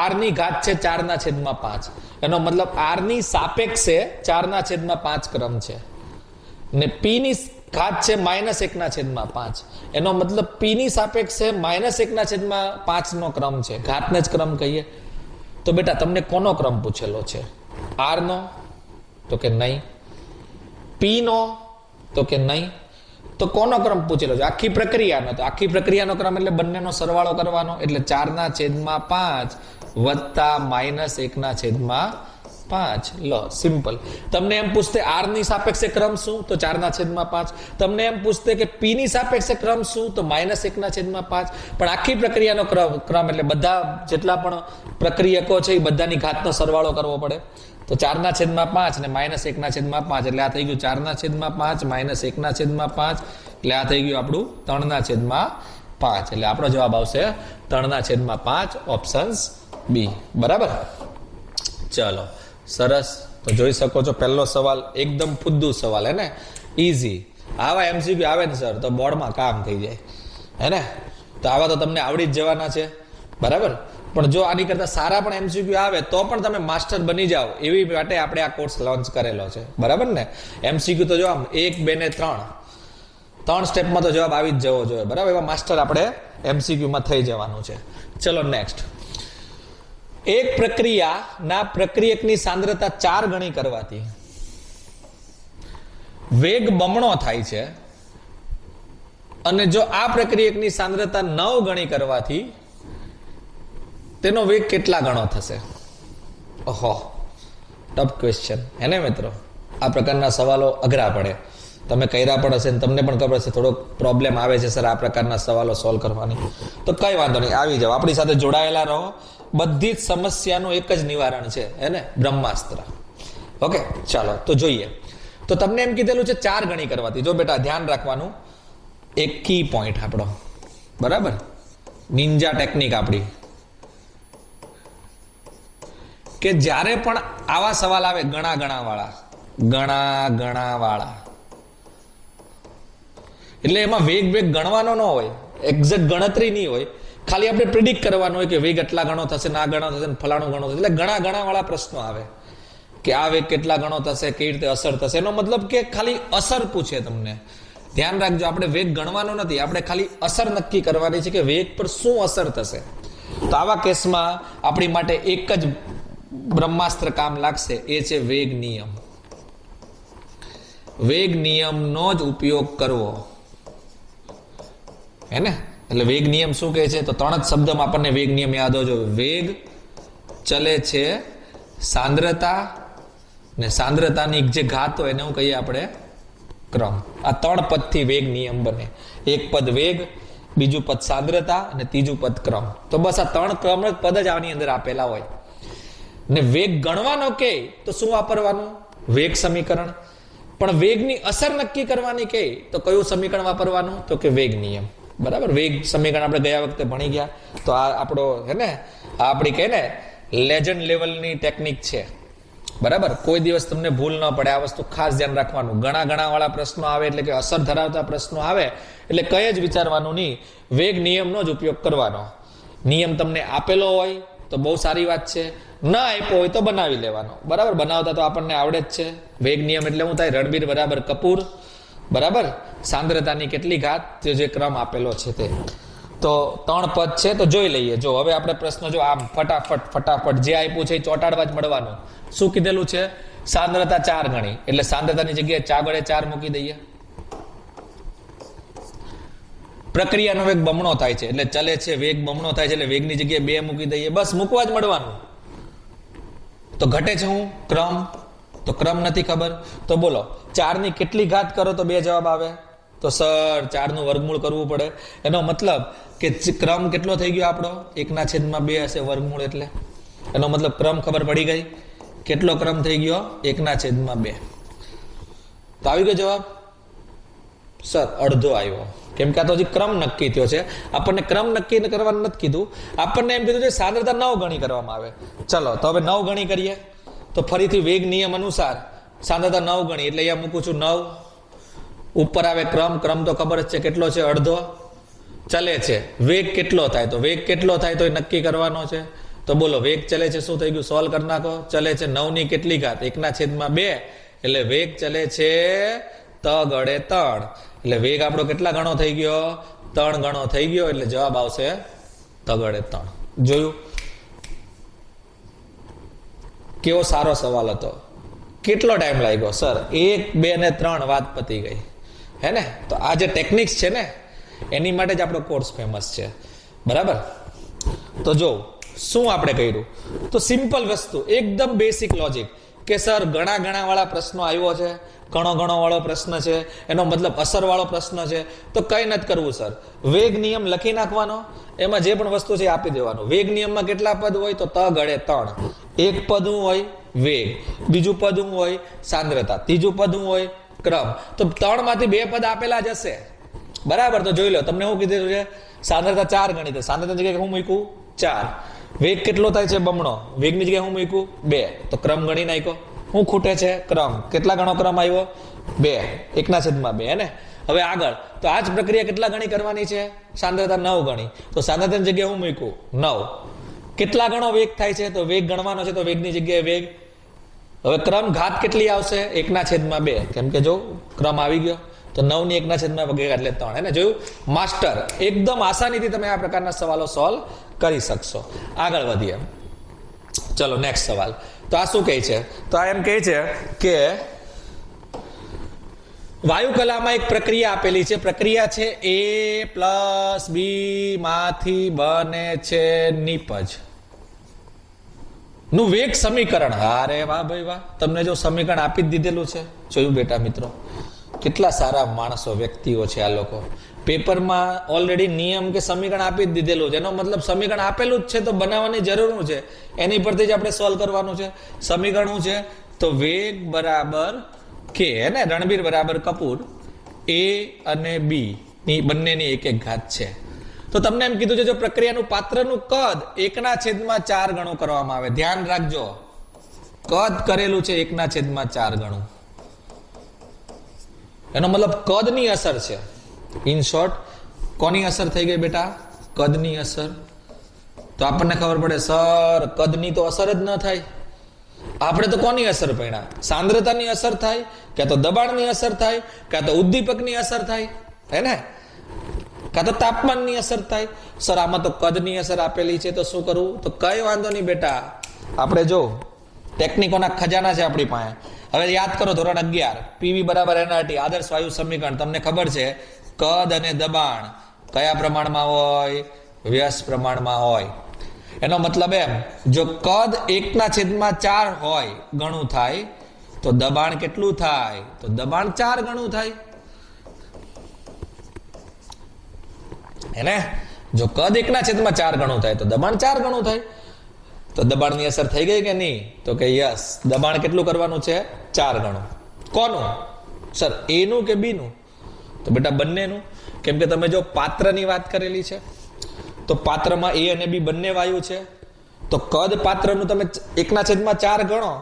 r ની ઘાત છે 4/5, એનો મતલબ r ની સાપેક્ષે 4/5 ક્રમ છે, ને p ની ઘાત છે -1/5, એનો મતલબ p ની સાપેક્ષે -1/5 નો ક્રમ છે, ઘાતને જ ક્રમ કહીએ. તો બેટા તમને કોનો ક્રમ પૂછેલો છે? r નો? તો કે નહીં. p નો? તો કે નહીં. તો કોનો ક્રમ પૂછેલો છે? આખી પ્રક્રિયાનો. તો આખી પ્રક્રિયાનો ક્રમ એટલે બંનેનો સરવાળો કરવાનો, એટલે 4/5 વત્તા -1/5. લો, સિમ્પલ. તમને એમ પૂછતે r ની સાપેક્ષે ક્રમ શું? તો 4/5. તમને એમ પૂછતે કે p ની સાપેક્ષે ક્રમ શું? તો -1/5. પણ આખી પ્રક્રિયાનો ક્રમ એટલે બધા જેટલા પણ પ્રક્રિયકો છે એ બધાની ઘાતનો સરવાળો કરવો પડે. તો 4/5 ને -1/5 એટલે આ થઈ ગયું 4/5 -1/5 એટલે આ થઈ ગયું આપણું 3/5. એટલે આપણો જવાબ આવશે 3/5, ઓપ્શન્સ બી. બરાબર? ચલો, સરસ. તો જોઈ શકો છો પહેલો સવાલ એકદમ ફુદ્દુ સવાલ, હે ને, ઈઝી. આવા એમસીક્યુ આવે ને સર તો બોર્ડમાં કામ થઈ જાય, હે ને. તો આવા તો તમને આવડી જ જવાના છે, બરાબર. પણ જો આની કરતા સારા પણ એમસીક્યુ આવે તો પણ તમે માસ્ટર બની જાઓ એવી માટે આપણે આ કોર્સ લોન્ચ કરેલો છે, બરાબર ને. એમસીક્યુ તો જો આમ 1, 2 ને 3 સ્ટેપમાં તો જવાબ આવી જ જવો જોઈએ, બરાબર. એવા માસ્ટર આપણે એમસીક્યુમાં થઈ જવાનું છે. ચલો નેક્સ્ટ. એક પ્રક્રિયાના પ્રક્રિયકની સાંદ્રતા 4 ગણી કરવાથી વેગ બમણો થાય છે, અને જો આ પ્રક્રિયકની સાંદ્રતા 9 ગણી કરવાથી તેનો વેગ કેટલા ગણો થશે? ઓહો, ટફ ક્વેશ્ચન, હે ને મિત્રો. આ પ્રકારના સવાલો અઘરા પડે. તમે કર્યા પણ હશે ને તમને પણ ખબર હશે થોડોક પ્રોબ્લેમ આવે છે સર આ પ્રકારના સવાલો સોલ્વ કરવાની. તો કઈ વાંધો નહીં, આવી જાઓ, આપણી સાથે જોડાયેલા રહો. બધી જ સમસ્યાનું એક જ નિવારણ છે, હે ને, બ્રહ્માસ્ત્ર. ઓકે, ચાલો તો જોઈએ. તો તમને એમ કીધેલું છે 4 ગણી કરવાથી. જો બેટા ધ્યાન રાખવાનું, એક કી પોઈન્ટ આપણો, બરાબર, નિંજા ટેકનિક આપણી, કે જ્યારે પણ આવા સવાલ આવે ગણા વાળા, એટલે એમાં વેગ ગણવાનો ન હોય, એક્ઝેક્ટ ગણતરી નહીં હોય, ખાલી આપણે પ્રિડિક્ટ કરવાનું હોય કે વેગ એટલા ગણો થશે, ના ગણો થશે, ફલાણું ગણો થશે. એટલે ગણા વાળા પ્રશ્નો આવે કે આ વેગ કેટલા ગણો થશે, કેવી રીતે અસર થશે. એનો મતલબ કે ખાલી અસર પૂછે તમને. ધ્યાન રાખજો, આપણે વેગ ગણવાનો નથી, આપણે ખાલી અસર નક્કી કરવાની છે કે વેગ પર શું અસર થશે. તો આવા કેસમાં આપણી માટે એક જ બ્રહ્માસ્ત્ર કામ લાગશે, એ છે વેગ નિયમ. વેગ નિયમનો જ ઉપયોગ કરવો, હે ને. એટલે વેગ નિયમ શું કહે છે? તો 3 જ શબ્દમાં આપણને વેગ નિયમ યાદ હોજો. વેગ, ચલે છે સાંદ્રતા, ને સાંદ્રતાની જે ઘાત હોય એને હું કહીએ આપણે ક્રમ. આ 3 પદથી વેગ નિયમ બને. એક પદ વેગ, બીજું પદ સાંદ્રતા અને ત્રીજું પદ ક્રમ. તો બસ આ 3 ક્રમ પદ જ આની અંદર આપેલા હોય. ને વેગ ગણવાનો કે તો શું વાપરવાનું? વેગ સમીકરણ. પણ વેગની અસર નક્કી કરવાની કે તો કયું સમીકરણ વાપરવાનું? તો કે વેગ નિયમ, બરાબર. વેગ સમીકરણ આપણે ગયા વખતે ભણી ગયા. તો આ આપણો, હે ને, આ આપણી કહે ને લેજન્ડ લેવલની ટેકનિક છે, બરાબર. કોઈ દિવસ તમને ભૂલ ન પડે, આ વસ્તુ ખાસ ધ્યાન રાખવાનું. ઘણા વાળા પ્રશ્નો આવે એટલે કે અસર ધરાવતા પ્રશ્નો આવે એટલે કઈ જ વિચારવાનું નહીં, વેગ નિયમનો જ ઉપયોગ કરવાનો. નિયમ તમને આપેલો હોય તો બહુ સારી વાત છે, ના આપ્યો હોય તો બનાવી લેવાનો, બરાબર. બનાવતા તો આપણને આવડે જ છે. વેગ નિયમ એટલે શું થાય? રણબીર બરાબર કપૂર, બરાબર. સાંદ્રતાની કેટલી ઘાત, જે ક્રમ આપેલો છે તે. તો 3 પદ છે, તો જોઈ લઈએ. જો હવે આપણે પ્રશ્ન જો આમ ફટાફટ જે આપ્યું છે એ ચોટાડવા જ મળવાનું. શું કીધેલું છે? સાંદ્રતા 4 ગણી, એટલે સાંદ્રતાની જગ્યાએ 4 મૂકી દઈએ. પ્રક્રિયાનો વેગ બમણો થાય છે એટલે ચલે છે વેગ બમણો થાય છે એટલે વેગની જગ્યાએ 2 મૂકી દઈએ, બસ મૂકવા જ મળવાનું. તો ઘટે છે હું ક્રમ, તો ક્રમ નથી ખબર, તો બોલો 4 ની કેટલી ઘાત કરો તો 2 જવાબ આવે? તો સર 4 નું વર્ગમૂળ કરવું પડે. એનો મતલબ કે ક્રમ કેટલો થઈ ગયો આપણો? 1/2 હશે વર્ગમૂળ, એટલે એનો મતલબ ક્રમ ખબર પડી ગઈ. કેટલો ક્રમ થઈ ગયો? 1/2. તો આવી ગયો જવાબ. સર અડધો આવ્યો. કેમ કે આ તો હજી ક્રમ નક્કી થયો છે. આપણને ક્રમ નક્કી કરવાનું નથી કીધું, આપણને એમ કીધું છે સાંદ્રતા 9 ગણી કરવામાં આવે. ચલો તો હવે 9 ગણી કરીએ. તો ફરીથી વેગ નિયમ અનુસાર સાંદ્રતા 9 ગણી એટલે અહીંયા મૂકું છું 9. ઉપર આવે ક્રમ, ક્રમ તો ખબર જ છે કેટલો છે, અડધો. ચલે છે વેગ કેટલો થાય, તો વેગ કેટલો થાય તો એ નક્કી કરવાનો છે. તો બોલો વેગ ચલે છે શું થઈ ગયું, સોલ્વ કરી નાખો. ચલે છે 9 ની કેટલી ઘાત, 1/2 એટલે વેગ ચલે છે તગડે 3. એટલે વેગ આપણો કેટલા ગણો થઈ ગયો, 3 ગણો થઈ ગયો. એટલે જવાબ આવશે તગડે 3. જોયું કેવો સારો સવાલ હતો. કેટલો ટાઈમ લાગ્યો સર, 1 2 ને 3 વાત પતી ગઈ હે ને. તો આ જે ટેકનિક્સ છે ને એની માટે જ આપણો કોર્સ ફેમસ છે, બરાબર. તો જો શું આપણે કર્યું, તો સિમ્પલ વસ્તુ, એકદમ બેસિક લોજિક કે સર ઘણા વાળા પ્રશ્નો આવ્યો છે, ઘણો વાળો પ્રશ્ન છે, એનો મતલબ અસર વાળો પ્રશ્ન છે, તો કઈ નથી કરવું સર. વેગ નિયમ લખી નાખવાનો, એમાં જે પણ વસ્તુ છે આપી દેવાનું. વેગ નિયમમાં કેટલા પદ હોય, તો તગડે 3. એક પદ શું હોય, વેગ. બીજું પદ શું હોય, સાંદ્રતા. ત્રીજું પદ શું હોય, ક્રમ. તો 3 માંથી 2 પદ આપેલા જ હશે, બરાબર. તો જોઈ લો, તમને શું કીધું છે, સાંદ્રતા 4 ગણી. તો સાંદ્રતા જગ્યાએ હું મૂક્યું 4. વેગ કેટલો થાય છે, બમણો. વેગની જગ્યાએ હું મૂક્યું 2. તો ક્રમ ગણી નાખ્યો. શું ખૂટે છે, ક્રમ. કેટલા ગણો ક્રમ આવ્યો, 2. 1/2 હે ને. હવે આગળ તો આ જ પ્રક્રિયા કેટલા ગણી કરવાની છે, સાંદ્રતા 9 ગણી. તો સાંદ્રતાની જગ્યાએ હું મૂક્યું 9. કેટલા ગણો વેગ થાય છે, તો વેગ ગણવાનો છે, તો વેગની જગ્યાએ વેગ. હવે ક્રમ ઘાત કેટલી આવશે, 1/2. કેમ કે જો ક્રમ આવી ગયો, તો 9 ની 1/2 એટલે 3 હે ને. જોયું માસ્ટર, એકદમ આસાનીથી તમે આ પ્રકારના સવાલો સોલ્વ કરી શકશો. આગળ વધીએ, ચલો નેક્સ્ટ સવાલ. તો આ શું કહે છે, તો આ એમ કહે છે કે વાયુકલામાં એક પ્રક્રિયા આપેલી છે. પ્રક્રિયા છે A+B માંથી બને છે નિપજ નું વેગ સમીકરણ. અરે વાહ ભાઈ વાહ, તમને જો સમીકરણ આપી જ દીધેલું છે. જોયું બેટા મિત્રો, કેટલા સારા માણસો, વ્યક્તિઓ છે આ લોકો. પેપરમાં ઓલરેડી નિયમ કે સમીકરણ આપી જ દીધેલું છે. એનો મતલબ સમીકરણ આપેલું જ છે તો બનાવવાની જરૂર છે, એની પરથી જ આપણે સોલ્વ કરવાનું છે. સમીકરણ શું છે, તો વેગ બરાબર કે હે ને, રણબીર બરાબર કપૂર, A અને B ની બંનેની 1 ઘાત છે. તો તમને એમ કીધું છે જો પ્રક્રિયાનું પાત્રનું કદ 1/4 ગણું કરવામાં આવે. ધ્યાન રાખજો, કદ કરેલું છે 1/4 ગણું. એનો મતલબ કદની અસર છે. ઇન શોર્ટ કોની અસર થઈ ગઈ બેટા, કદની અસર. તો આપણને ખબર પડે સર કદની તો અસર જ ન થાય. આપણે તો કોની અસર પડ્યા, સાંદ્રતાની અસર થાય, ક્યાં તો દબાણની અસર થાય, ક્યાં તો ઉદ્દીપકની અસર થાય હે ને, કાં તો તાપમાનની અસર થાય. સર આમાં તો કદની અસર આપેલી છે, તો શું કરવું, તો કઈ વાંધો નહીં બેટા, આપણે જો ટેકનિકોના ખજાના છે આપણી પાસે. હવે યાદ કરો ધોરણ 11 પીવી બરાબર એનઆરટી આદર્શ વાયુ સમીકરણ. તમને ખબર છે કદ અને દબાણ કયા પ્રમાણમાં હોય, વ્યસ્ત પ્રમાણમાં હોય. એનો મતલબ એમ, જો કદ 1/4 હોય ગણું થાય, તો દબાણ કેટલું થાય, તો દબાણ 4 ગણું થાય એને. જો કદ 1/4 ગણું થાય તો દબાણ 4 ગણું થાય. તો દબાણની અસર થઈ ગઈ કે નહીં, તો કે યસ, દબાણ કેટલું કરવાનું છે, 4 ગણું. કોનું સર, A નું કે B નું, તો બેટા બંનેનું. કેમ કે તમે જો પાત્રની વાત કરેલી છે, તો પાત્રમાં A અને B બંને વાયુ છે. તો કદ પાત્રનું તમે 1/4 ગણો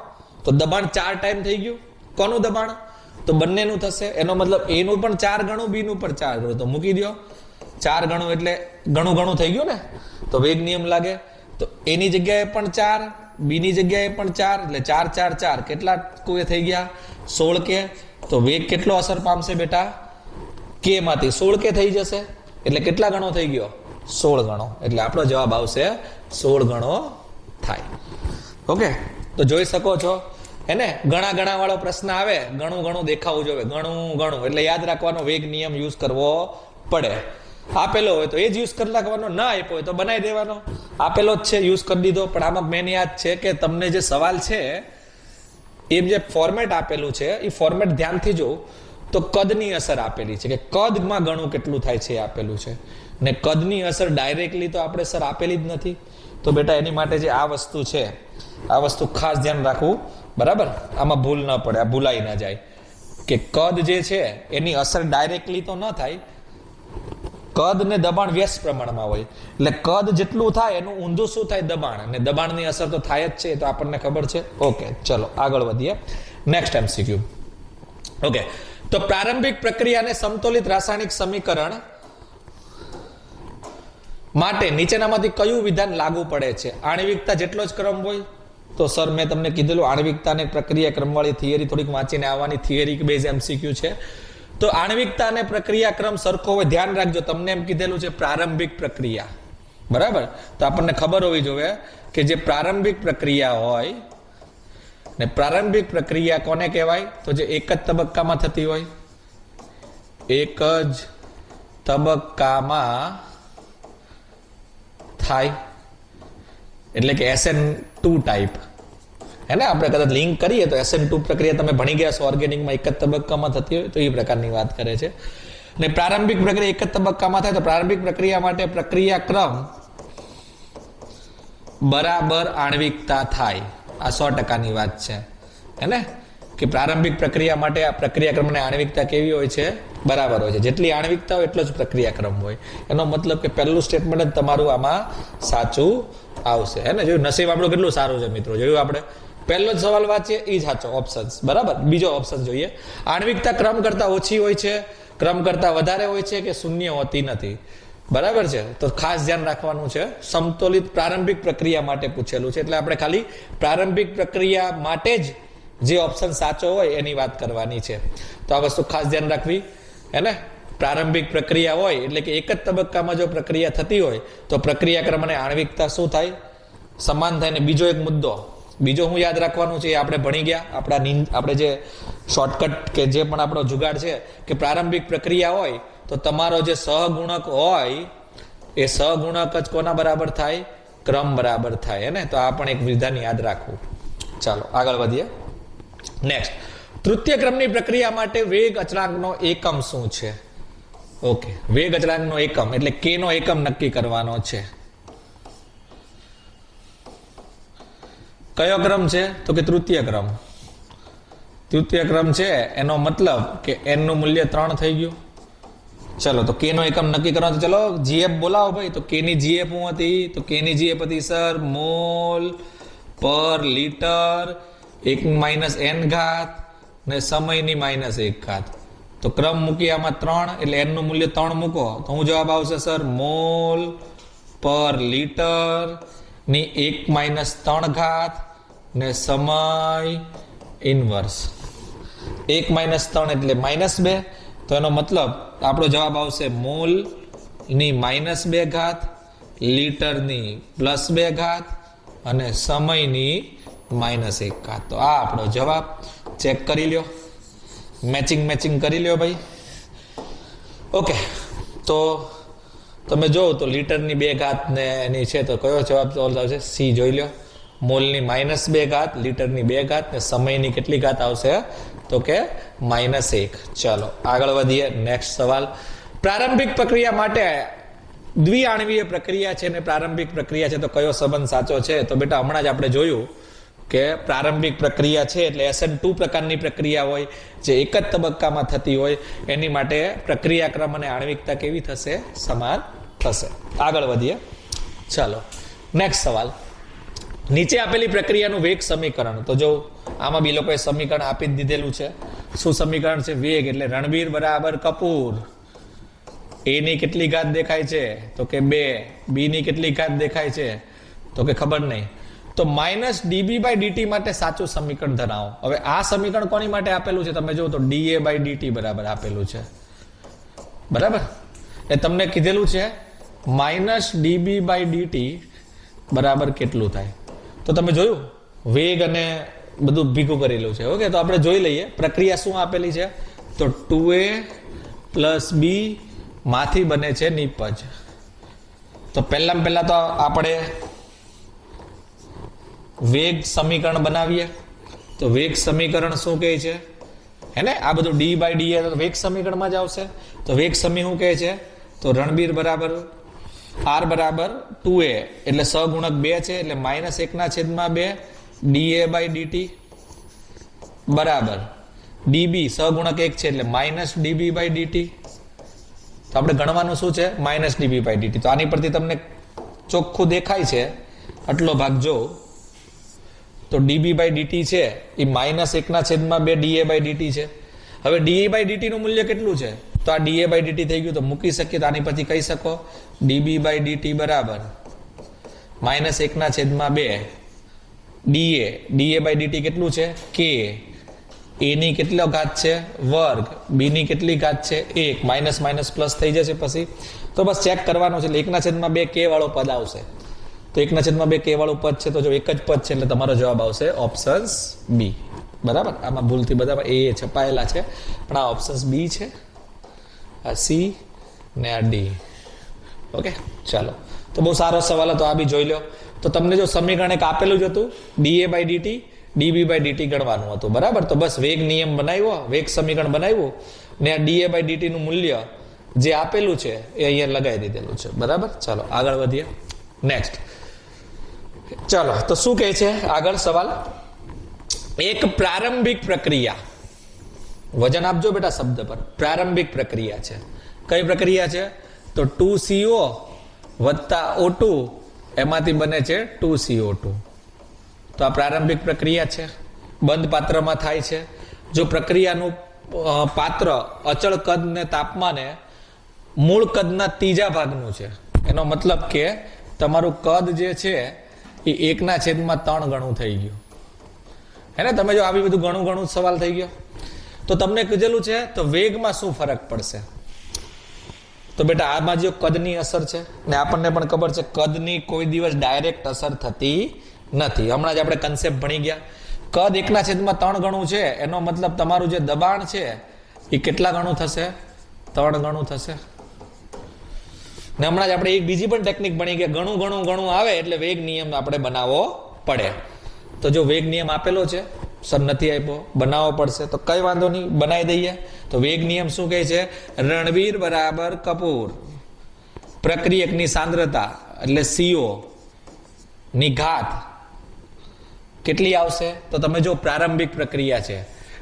તો દબાણ 4 ટાઈમ થઈ ગયું. કોનું દબાણ, તો બંનેનું થશે. એનો મતલબ A નું પણ 4 ગણું, B નું પણ 4 ગણું. તો મૂકી દો 4 ગણું એટલે ઘણું થઈ ગયું ને. તો વેગ નિયમ લાગે, તો A ની જગ્યાએ પણ 4, B ની જગ્યાએ પણ 4, એટલે 4 4 4 કેટલા કોઈ થઈ ગયા, 16 કે. તો વેગ કેટલો અસર પામશે બેટા, K માંથી 16 કે થઈ જશે. એટલે કેટલા ગણો થઈ ગયો, 16 ગણો. એટલે આપણો જવાબ આવશે 16 ગણો થાય. ઓકે, તો જોઈ શકો છો એને, ઘણા વાળો પ્રશ્ન આવે, ઘણું દેખાવું જોઈએ. ઘણું એટલે યાદ રાખવાનો, વેગ નિયમ યુઝ કરવો પડે. આપેલો હોય તો એ જ યુઝ કરી નાખવાનો, ના આપ્યો હોય તો બનાવી દેવાનો. આપેલો જ છે, યુઝ કરી દીધો. પણ આમાં મેન યાદ છે કે તમને જે સવાલ છે એ જે ફોર્મેટ આપેલું છે, એ ફોર્મેટ ધ્યાનથી જો, તો કદની અસર આપેલી છે કે કદમાં ઘણું કેટલું થાય છે એ આપેલું છે. ને કદની અસર ડાયરેક્ટલી તો આપણે સર આપેલી જ નથી. તો બેટા એની માટે જે આ વસ્તુ છે, આ વસ્તુ ખાસ ધ્યાન રાખવું, બરાબર. આમાં ભૂલ ન પડે, આ ભૂલાઈ ના જાય. કે કદ જે છે એની અસર ડાયરેક્ટલી તો ન થાય, કદ ને દબાણ વ્યસ્ત પ્રમાણમાં હોય, એટલે કદ જેટલું થાય એનું ઊંધું શું થાય, દબાણ, અને દબાણની અસર તો થાય જ છે, તો આપણને ખબર છે. ઓકે, ચલો આગળ વધીએ. Next MCQ. ઓકે, તો પ્રારંભિક પ્રક્રિયાને સમતોલિત રાસાયણિક સમીકરણ માટે નીચેનામાંથી કયું વિધાન લાગુ પડે છે? આણ્વિકતા જેટલો જ ક્રમ હોય તો સર મેં તમને કીધેલું આણ્વિકતા અને પ્રક્રિયા ક્રમવાળી થિયરી થોડીક વાંચીને આવવાની, થિયરી બેઝ MCQ છે. તો આણ્વિકતા અને પ્રક્રિયા ક્રમ સરખો હોય. ધ્યાન રાખજો, તમને એમ કીધેલું છે પ્રારંભિક પ્રક્રિયા, બરાબર? તો આપણને ખબર હોવી જોઈએ કે જે પ્રારંભિક પ્રક્રિયા હોય ને પ્રારંભિક પ્રક્રિયા કોને કહેવાય? તો જે એક જ તબક્કામાં થતી હોય, એક જ તબક્કામાં થાય, એટલે કે SN2 ટાઈપ. હે ને, આપણે કદાચ લિંક કરીએ તો SN2 પ્રક્રિયા તમે ભણી ગયા છો ઓર્ગેનિકમાં, એક જ તબક્કામાં થતી હોય, તો એ પ્રકારની વાત કરે છે. અને પ્રારંભિક પ્રક્રિયા એક જ તબક્કામાં થાય તો પ્રારંભિક પ્રક્રિયા માટે પ્રક્રિયા ક્રમ બરાબર આણ્વિકતા થાય. આ 100%ની વાત છે. હે ને, કે પ્રારંભિક પ્રક્રિયા માટે આ પ્રક્રિયા ક્રમની આણ્વિકતા કેવી હોય છે? બરાબર હોય છે. જેટલી આણ્વિકતા હોય એટલો જ પ્રક્રિયા ક્રમ હોય. એનો મતલબ કે પહેલું સ્ટેટમેન્ટ જ તમારું આમાં સાચું આવશે. હે ને, જોયું નસીબ આપણું કેટલું સારું છે મિત્રો. જોયું આપણે પહેલો જ સવાલ વાંચીએ એ જ સાચો ઓપ્શન, બરાબર. બીજો ઓપ્શન જોઈએ, આણ્વિકતા ક્રમ કરતા ઓછી હોય છે, ક્રમ કરતા વધારે હોય છે કે શૂન્ય હોતી નથી, બરાબર છે. તો ખાસ ધ્યાન રાખવાનું છે, સમતોલિત પ્રારંભિક પ્રક્રિયા માટે પૂછેલું છે, એટલે આપણે ખાલી પ્રારંભિક પ્રક્રિયા માટે જ જે ઓપ્શન સાચો હોય એની વાત કરવાની છે. તો આ વસ્તુ ખાસ ધ્યાન રાખવી. હે ને, પ્રારંભિક પ્રક્રિયા હોય એટલે કે એક જ તબક્કામાં જો પ્રક્રિયા થતી હોય તો પ્રક્રિયા ક્રમ અને આણ્વિકતા શું થાય? સમાન થાય. ને બીજો એક મુદ્દો, બીજો હું યાદ રાખવાનું છે, એ આપણે ભણી ગયા, આપણે જે શોર્ટકટ કે જે પણ આપણો જુગાડ છે કે પ્રારંભિક પ્રક્રિયા હોય તો તમારો જે સહગુણક હોય એ સહગુણક જ કોના બરાબર થાય? ક્રમ બરાબર થાય. હે ને, તો આ પણ એક વિધાન યાદ રાખવું. ચાલો આગળ વધીએ. નેક્સ્ટ, તૃતીય ક્રમની પ્રક્રિયા માટે વેગ અચળાંકનો એકમ શું છે? ઓકે, વેગ અચળાંકનો એકમ એટલે k નો એકમ નક્કી કરવાનો છે. કયો ક્રમ છે? તો કે તૃતીય ક્રમ. તૃતીય ક્રમ છે એનો મતલબ કે n નું મૂલ્ય 3 થઈ ગયું. ચલો, તો k નો એકમ નક્કી કરવાનો. ચલો GF બોલાવો ભાઈ. તો k ની GF શું હતી? તો k ની GF હતી સર મોલ પર લીટર 1 - n ઘાત ને સમયની -1 ઘાત. તો ક્રમ મૂકી આમાં 3, એટલે n નું મૂલ્ય 3 મૂકો તો શું જવાબ આવશે સર? મોલ પર લીટર ની 1 - 3 ઘાત ને સમય ઇન્વર્સ 1 - 3 એટલે -2. તો એનો મતલબ આપણો જવાબ આવશે મોલ ની -2 ઘાત, લીટરની +2 ઘાત અને સમયની -1 ઘાત. તો આ આપણો જવાબ. ચેક કરી લ્યો, મેચિંગ કરી લ્યો ભાઈ. ઓકે, તો તમે જોવો તો લીટરની 2 ઘાત ને એની છે, તો કયો જવાબ આવશે? સી જોઈ લ્યો, મોલની -2 ઘાત, લીટરની 2 ઘાત ને સમયની કેટલી ઘાત આવશે? તો કે -1. ચાલો આગળ વધીએ. નેક્સ્ટ સવાલ, પ્રારંભિક પ્રક્રિયા માટે દ્વિઆણ્વીય પ્રક્રિયા છે ને પ્રારંભિક પ્રક્રિયા છે, તો કયો સંબંધ સાચો છે? તો બેટા હમણાં જ આપણે જોયું કે પ્રારંભિક પ્રક્રિયા છે એટલે SN2 પ્રકારની પ્રક્રિયા હોય, જે એક જ તબક્કામાં થતી હોય, એની માટે પ્રક્રિયા ક્રમ અને આણ્વિકતા કેવી થશે? સમાન થશે. આગળ વધીએ. ચાલો નેક્સ્ટ સવાલ, નીચે આપેલી પ્રક્રિયાનું વેગ સમીકરણ. તો જો આમાં બી લોકોએ સમીકરણ આપી જ દીધેલું છે. શું સમીકરણ છે? વેગ એટલે રણબીર બરાબર કપૂર. A ની કેટલી ઘાત દેખાય છે? તો કે 2. B ની કેટલી ઘાત દેખાય છે? તો કે ખબર નહીં. તો -dB/dt માટે સાચું સમીકરણ ધરાવો. હવે આ સમીકરણ કોની માટે આપેલું છે? તમે જો તો dA/dt બરાબર આપેલું છે, બરાબર. એ તમને કીધેલું છે -dB/dt બરાબર કેટલું થાય? તો તમે જોયું વેગ અને બધું ભેગું કરેલું છે. ઓકે, તો આપણે જોઈ લઈએ પ્રક્રિયા શું આપેલી છે. તો 2A + B માંથી બને છે નિપજ. તો પહેલા તો આપણે વેગ સમીકરણ બનાવીએ. તો વેગ સમીકરણ શું કહે છે? હે ને, આ બધું d/dA વેગ સમીકરણમાં જ આવશે. તો વેગ સમી શું કહે છે? તો રણબીર બરાબર R બરાબર 2A એટલે સહગુણક 2 છે, એટલે -1/2 dA/dt બરાબર ડીબી સહગુણક 1 છે એટલે માઇનસ ડીબી બાય ડીટી. તો આપણે ગણવાનું શું છે? Minus DB by DT. તો આની પરથી તમને ચોખ્ખું દેખાય છે, આટલો ભાગ જો તો ડીબી બાય ડીટી છે એ -1/2 ડીએ બાય ડીટી છે. હવે ડીએ બાય ડીટી નું મૂલ્ય કેટલું છે? તો આ ડીએ બાય ડીટી થઈ ગયું, તો મૂકી શકીએ. તો આની પરથી કહી શકો ડીબી બાય ડીટી બરાબર -1/2 ડીએ બાય ડીટી કેટલું છે? કે એ ની કેટલો ઘાત છે? વર્ગ. બી ની કેટલી ઘાત છે? 1. માઇનસ માઇનસ પ્લસ થઈ જશે પછી. તો બસ ચેક કરવાનું છે એટલે 1/2 કે વાળો પદ આવશે. તો 1/2 કે વાળું પદ છે, તો જો એક જ પદ છે એટલે તમારો જવાબ આવશે ઓપ્શન્સ બી. બરાબર. આમાં ભૂલથી બધા એ છપાયેલા છે પણ આ ઓપ્શન્સ બી છે, આ સી ને આ ડી. ઓકે, ચાલો. તો બહુ સારો સવાલ હતો, આ બી જોઈ લો. તો તમને જો સમીકરણ એક આપેલું જ હતું, DA by DT DB by DT ગણવાનું હતું. બરાબર. તો બસ વેગ નિયમ બનાવ્યો, વેગ સમીકરણ બનાવ્યું ને આ ડીએ બાય ડીટી નું મૂલ્ય જે આપેલું છે એ અહીંયા લગાવી દીધેલું છે. બરાબર. ચાલો આગળ વધીએ. નેક્સ્ટ. ચાલો, તો શું કહે છે આગળ સવાલ? એક પ્રારંભિક પ્રક્રિયા, વજન આપજો બેટા શબ્દ પર, પ્રારંભિક પ્રક્રિયા છે. કઈ પ્રક્રિયા છે? તો 2CO વત્તા O2 એમાંથી બને છે 2CO2. તો આ પ્રારંભિક પ્રક્રિયા છે, બંધ પાત્રમાં થાય છે. જો પ્રક્રિયાનું પાત્ર અચળ કદ ને તાપમાને મૂળ કદના ત્રીજા ભાગનું છે, એનો મતલબ કે તમારું કદ જે છે એ 1/3 ગણું થઈ ગયું. હે ને? તમે જો આવી બધું ઘણું સવાલ થઈ ગયો. તો તમને કીધેલું છે તો વેગમાં શું ફરક પડશે? તો બેટા આમાં જે કદની અસર છે ને આપણને પણ ખબર છે કદની કોઈ દિવસ ડાયરેક્ટ અસર થતી નથી. હમણાં જ આપણે કન્સેપ્ટ ભણી ગયા. કદ 1/3 ગણું છે એનો મતલબ તમારું જે દબાણ છે એ કેટલા ગણું થશે? 3 ગણું થશે. ને હમણાં જ આપણે એક બીજી પણ ટેકનિક ભણી ગયા, ઘણું આવે એટલે વેગ નિયમ આપણે બનાવવો પડે. તો જો વેગ નિયમ આપેલો છે, સર નથી આપ્યો, બનાવવો પડશે, તો કઈ વાંધો નહીં, બનાવી દઈએ. તો વેગ નિયમ શું કહે છે? રણવીર બરાબર કપૂર, પ્રક્રિયકની સાંદ્રતા એટલે CO ની ઘાત કેટલી આવશે? તો તમે જો પ્રારંભિક પ્રક્રિયા છે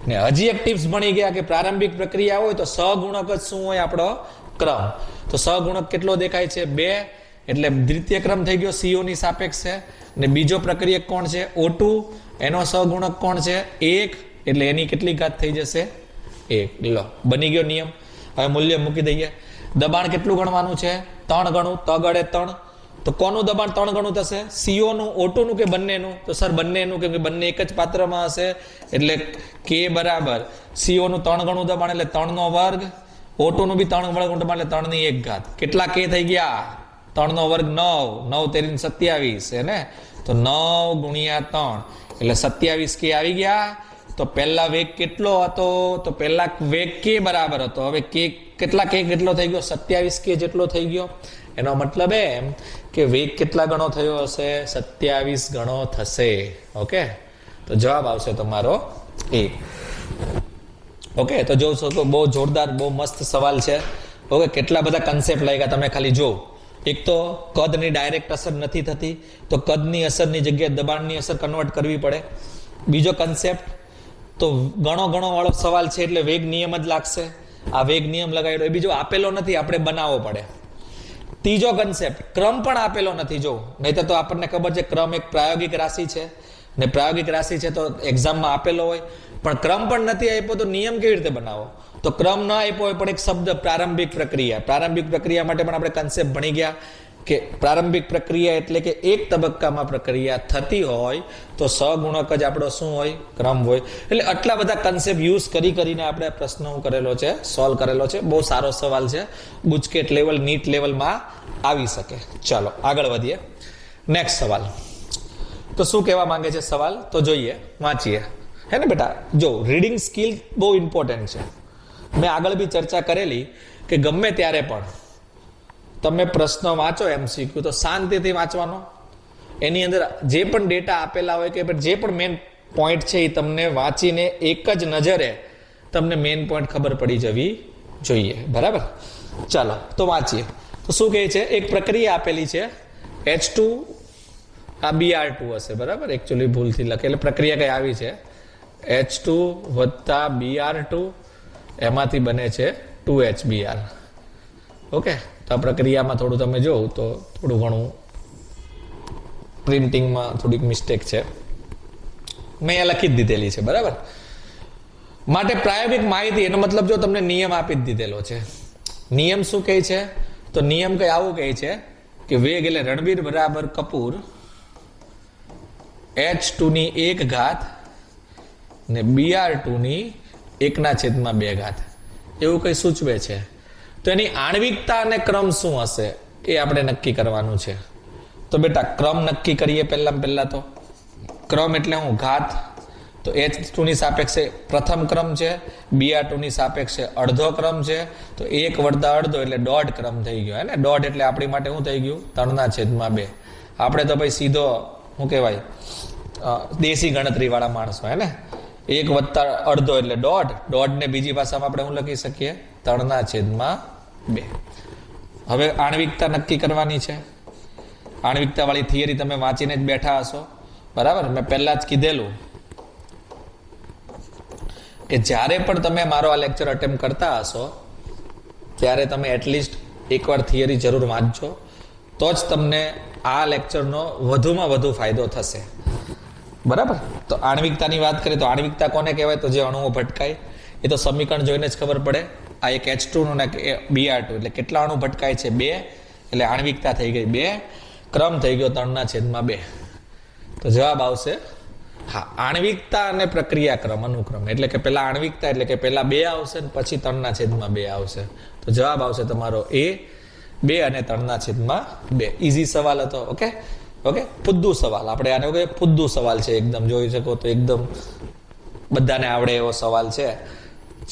ને હજી એક ટિપ્સ ભણી ગયા કે પ્રારંભિક પ્રક્રિયા હોય તો સહગુણક જ શું હોય? આપણો ક્રમ. તો સહગુણક કેટલો દેખાય છે? 2. એટલે દ્વિતીય ક્રમ થઈ ગયો, CO ની સાપેક્ષે. ને બીજો પ્રક્રિયક કોણ છે? O2. એનો સહગુણક કોણ છે? 1. એટલે એની કેટલી ઘાત થઈ જશે? 1. લો, બની ગયો નિયમ. હવે મૂલ્ય મૂકી દઈએ. દબાણ કેટલું ગણવાનું છે? 3 ગણું. તગડે 3. તો કોનું દબાણ 3 ગણું થશે? CO નું, O2 નું કે બંનેનું? તો સર બંનેનું, કેમ કે બંને એક જ પાત્રમાં હશે એટલે K બરાબર CO નું 3 ગણું દબાણ એટલે 3 નો વર્ગ, O2 નું બી 3 ગણું દબાણ એટલે 3 ની 1 ઘાત. કેટલા K થઈ ગયા? 3 નો વર્ગ 9, 9 તેરી 27 હે ને? તો 9 ગુણ્યા 3 એટલે 27 K આવી ગયા. તો પહેલા વેગ કેટલો હતો? તો પહેલા વેગ K બરાબર હતો. હવે K કેટલા K કેટલો થઈ ગયો? 27 K જેટલો થઈ ગયો. એનો મતલબ એમ કે વેગ કેટલા ગણો થયો હશે? 27 ગણો થશે. ઓકે, તો જવાબ આવશે તમારો A. ઓકે, તો જોશો તો બહુ જોરદાર, બહુ મસ્ત સવાલ છે. ઓકે, કેટલા બધા કન્સેપ્ટ લાગ્યા તમે ખાલી જો. એક તો કદની ડાયરેક્ટ અસર નથી થતી, તો કદની અસરની જગ્યાએ દબાણની અસર કન્વર્ટ કરવી પડે. બીજો કન્સેપ્ટ તો ઘણો વાળો સવાલ છે એટલે વેગ નિયમ જ લાગશે. આ વેગ નિયમ લગાવેલો, એ બીજો આપેલો નથી, આપણે બનાવવો પડે. ત્રીજો કન્સેપ્ટ, ક્રમ પણ આપેલો નથી. જો નહીં તો આપણને ખબર છે ક્રમ એક પ્રાયોગિક રાશિ છે ને પ્રાયોગિક રાશિ છે તો એક્ઝામમાં આપેલો હોય, પણ ક્રમ પણ નથી આપ્યો તો નિયમ કેવી રીતે બનાવો? તો ક્રમ ના આપ્યો હોય પણ એક શબ્દ પ્રારંભિક પ્રક્રિયા. પ્રારંભિક પ્રક્રિયા માટે પણ આપણે કન્સેપ્ટ ભણી ગયા કે પ્રારંભિક પ્રક્રિયા એટલે કે એક તબક્કામાં પ્રક્રિયા થતી હોય તો સહગુણક જ આપણો શું હોય? ક્રમ હોય. એટલે આટલા બધા કન્સેપ્ટ યુઝ કરીને આપણે પ્રશ્નો કરેલો છે, સોલ્વ કરેલો છે. બહુ સારો સવાલ છે, ગુજકેટ લેવલ, નીટ લેવલમાં આવી શકે. ચાલો આગળ વધીએ. નેક્સ્ટ સવાલ. તો શું કહેવા માંગે છે સવાલ? તો જોઈએ, વાંચીએ. હે ને બેટા? જો રીડિંગ સ્કિલ બહુ ઇમ્પોર્ટન્ટ છે. મેં આગળ બી ચર્ચા કરેલી કે ગમે ત્યારે પણ તમે પ્રશ્ન વાંચો MCQ તો શાંતિથી વાંચવાનો. એની અંદર જે પણ ડેટા આપેલા હોય કે જે પણ મેઇન પોઈન્ટ છે એ તમને વાંચીને એક જ નજરે તમને મેઇન પોઈન્ટ ખબર પડી જવી જોઈએ. બરાબર? ચાલો તો વાંચીએ. તો શું કહે છે? એક પ્રક્રિયા આપેલી છે H2, આ Br2 હશે. બરાબર? એકચ્યુઅલી ભૂલથી લખે એટલે પ્રક્રિયા કઈ આવી છે H2 વત્તા Br2 એમાંથી બને છે 2HBr. ઓકે, તો આ પ્રક્રિયામાં થોડું તમે જોવું તો થોડું ઘણું પ્રિન્ટિંગમાં થોડીક મિસ્ટેક છે, મેં અહીંયા લખી જ દીધેલી છે, બરાબર. માટે પ્રાયોગિક માહિતી એનો મતલબ જો તમને નિયમ આપી જ દીધેલો છે. નિયમ શું કહે છે? તો નિયમ કઈ આવું કહે છે કે વેગ એટલે રણવીર બરાબર કપૂર H2 ની 1 ઘાત ને Br2 ની 1/2 એવું કઈ સૂચવે છે. તો એની આણ્વિકતા અને ક્રમ શું હશે એ આપણે નક્કી કરવાનું છે. તો બેટા ક્રમ નક્કી કરીએ. પહેલા તો ક્રમ એટલે હું ઘાત. તો H2 ની સાપેક્ષે પ્રથમ ક્રમ છે, Br2 ની સાપેક્ષે અડધો ક્રમ છે. તો 1 વત્તા અડધો એટલે દોઢ ક્રમ થઈ ગયો. હે ને, દોઢ એટલે આપણી માટે શું થઈ ગયું? 3/2. આપણે તો ભાઈ સીધો શું કહેવાય દેશી ગણતરી વાળા માણસો, હે ને. 1 વત્તા અડધો એટલે દોઢ ને બીજી ભાષામાં આપણે શું લખી શકીએ? 3/2. હવે આણ્વિકતા નક્કી કરવાની છે. આણ્વિકતા વાળી થિયરી તમે વાંચીને જ બેઠા હશો, બરાબર. મેં પહેલા જ કીધેલું કે જ્યારે પણ તમે મારો આ લેક્ચર અટેમ્પ કરતા હશો ત્યારે તમે એટલીસ્ટ એકવાર થિયરી જરૂર વાંચજો, તો જ તમને આ લેક્ચરનો વધુમાં વધુ ફાયદો થશે, બરાબર. તો આણ્વિકતાની વાત કરીએ તો આણ્વિકતા કોને કહેવાય? તો જે અણુઓ ભટકાય. એ તો સમીકરણ જોઈને જ ખબર પડે. આ એક H2 નો ને Br2 એટલે કેટલા અણુ ભટકાય છે? 2. એટલે આણ્વિકતા થઈ ગઈ 2, ક્રમ થઈ ગયો 3/2. તો જવાબ આવશે હા, આણ્વિકતા અને પ્રક્રિયા ક્રમ અનુક્રમ. એટલે કે પહેલા આણ્વિકતા એટલે કે પહેલા 2 આવશે ને પછી 3/2 આવશે. તો જવાબ આવશે તમારો A, 2 અને 3/2. ઈઝી સવાલ હતો. ઓકે, ફુદ્દુ સવાલ. આપણે આને કહીએ ફુદ્દુ સવાલ છે એકદમ. જોઈ શકો તો એકદમ બધાને આવડે એવો સવાલ છે.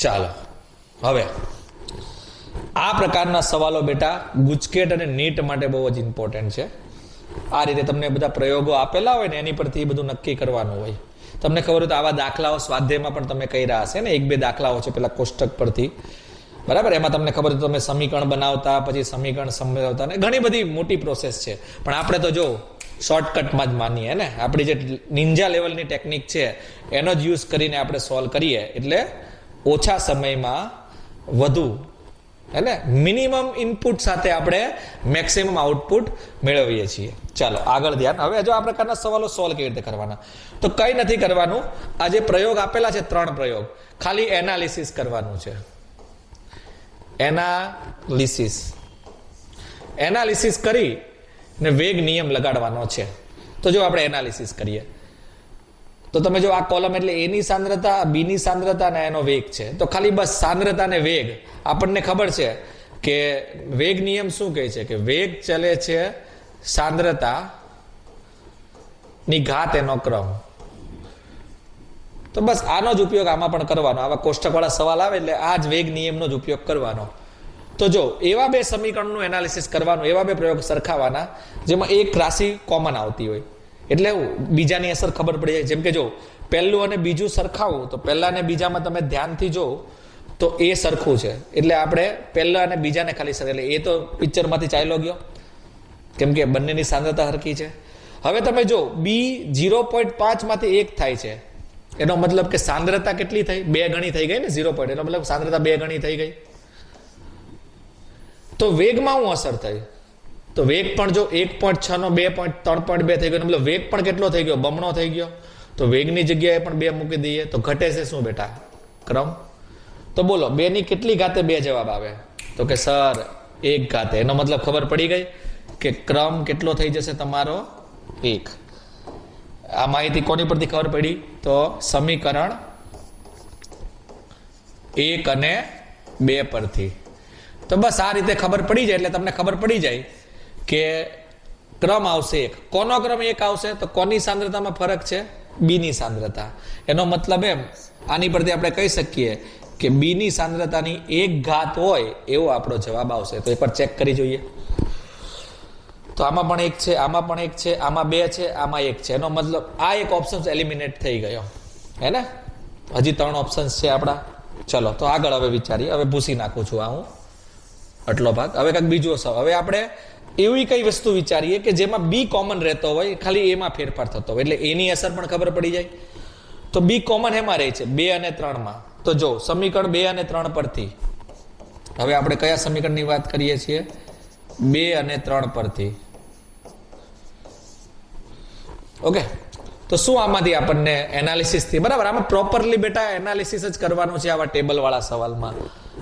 ચાલો, હવે આ પ્રકારના સવાલો બેટા ગુજકેટ અને નીટ માટે બહુ જ ઇમ્પોર્ટન્ટ છે. આ રીતે તમને બધા પ્રયોગો આપેલા હોય ને એની પરથી બધું નક્કી કરવાનું હોય. તમને ખબર હોય તો આવા દાખલાઓ સ્વાધ્યાયમાં પણ તમે કર્યા હશે ને. 1-2 દાખલાઓ છે પેલા કોષ્ટક પરથી, બરાબર. એમાં તમને ખબર હોય તમે સમીકરણ બનાવતા, પછી સમીકરણ સમજાવતા, ને ઘણી બધી મોટી પ્રોસેસ છે. પણ આપણે તો જો શોર્ટકટમાં જ માનીએ ને. આપણી જે નિંજા લેવલની ટેકનિક છે એનો જ યુઝ કરીને આપણે સોલ્વ કરીએ એટલે ઓછા સમયમાં વધુ, હે ને, મિનિમમ ઇનપુટ સાથે આપણે મેક્સિમમ આઉટપુટ મેળવીએ છીએ. ચાલો આગળ ધ્યાન. હવે જો આ પ્રકારના સવાલો સોલ્વ કેવી રીતે કરવાના? તો કંઈ નથી કરવાનું. આ જે પ્રયોગ આપેલા છે 3 પ્રયોગ, ખાલી એનાલિસિસ કરવાનું છે. એનાલિસિસ કરી ને વેગ નિયમ લગાડવાનો છે. તો જો આપણે એનાલિસિસ કરીએ તો તમે જો આ કોલમ એટલે A ની સાંદ્રતા, B ની સાંદ્રતા અને એનો વેગ છે. તો ખાલી બસ સાંદ્રતા અને વેગ આપણને ખબર છે કે વેગ નિયમ શું કહે છે કે વેગ ચલે છે સાંદ્રતા ની ઘાત એનો ક્રમ. તો બસ આનો જ ઉપયોગ આમાં પણ કરવાનો. આવા કોષ્ટકવાળા સવાલ આવે એટલે આ જ વેગ નિયમનો જ ઉપયોગ કરવાનો. તો જો એવા 2 સમીકરણનું એનાલિસિસ કરવાનું, એવા 2 પ્રયોગ સરખાવાના જેમાં એક રાશિ કોમન આવતી હોય. એટલે બીજાની અસર ખબર પડી જાય. જેમ કે જો પહેલું અને બીજું સરખાવું તો પહેલા અને બીજામાં તમે ધ્યાનથી જો તો એ સરખું છે. એટલે આપણે પહેલા અને બીજાને ખાલી સરખે, એટલે એ તો પિક્ચરમાંથી ચાલ્યો ગયો કેમ કે બંનેની સાંદ્રતા સરખી છે. હવે તમે જો B 0.5 માંથી 1 થાય છે, એનો મતલબ કે સાંદ્રતા કેટલી થઈ? 2 ગણી થઈ ગઈ ને. 0. એનો મતલબ સાંદ્રતા 2 ગણી થઈ ગઈ. તો વેગમાં શું અસર થઈ? તો વેગ પણ જો 1.6 નો 3.2 થઈ ગયો, મતલબ વેગ પણ કેટલો થઈ ગયો? બમણો થઈ ગયો. તો વેગની જગ્યાએ પણ 2 મૂકી દઈએ તો ઘટે છે શું બેટા? ક્રમ. તો બોલો 2 ની કેટલી ઘાતે 2 જવાબ આવે? તો કે સર 1 ઘાતે. એનો મતલબ ખબર પડી ગઈ કે ક્રમ કેટલો થઈ જશે તમારો? 1. આ માહિતી કોની પરથી ખબર પડી? તો સમીકરણ 1 અને 2 પરથી. તો બસ આ રીતે ખબર પડી જાય એટલે તમને ખબર પડી જાય કે ક્રમ આવશે 1. કોનો ક્રમ 1 આવશે? તો કોની સાંદ્રતામાં ફરક છે? B ની સાંદ્રતા. એનો મતલબ એમ આની પરથી આપણે કહી શકીએ કે B ની સાંદ્રતાની 1 ઘાત હોય એવો આપણો જવાબ આવશે. તો એકવાર ચેક કરી જોઈએ. તો આમાં પણ 1 છે, આમાં પણ 1 છે, આમાં 2 છે, આમાં 1 છે. એનો મતલબ આ એક ઓપ્શન એલિમિનેટ થઈ ગયો, હે ને. હજી 3 ઓપ્શન્સ છે આપણા. ચલો તો આગળ હવે વિચારીએ. હવે ભૂસી નાખું છું હું આટલો ભાગ. હવે કંઈક બીજો સવાલ. હવે આપણે એવી કઈ વસ્તુ વિચારીએ કે જેમાં B કોમન રહેતો હોય, ખાલી એમાં ફેરફાર થતો હોય એટલે એની અસર પણ ખબર પડી જાય. તો બી કોમન એમાં રહે છે 2 અને 3 માં. તો જો સમીકરણ 2 અને 3 પરથી હવે આપણે કયા સમીકરણની વાત કરીએ છીએ? 2 અને 3 પરથી. ઓકે, તો શું આમાંથી આપણને એનાલિસિસ થી, બરાબર, આમાં પ્રોપરલી બેટા એનાલિસિસ જ કરવાનું છે આવા ટેબલ વાળા સવાલમાં,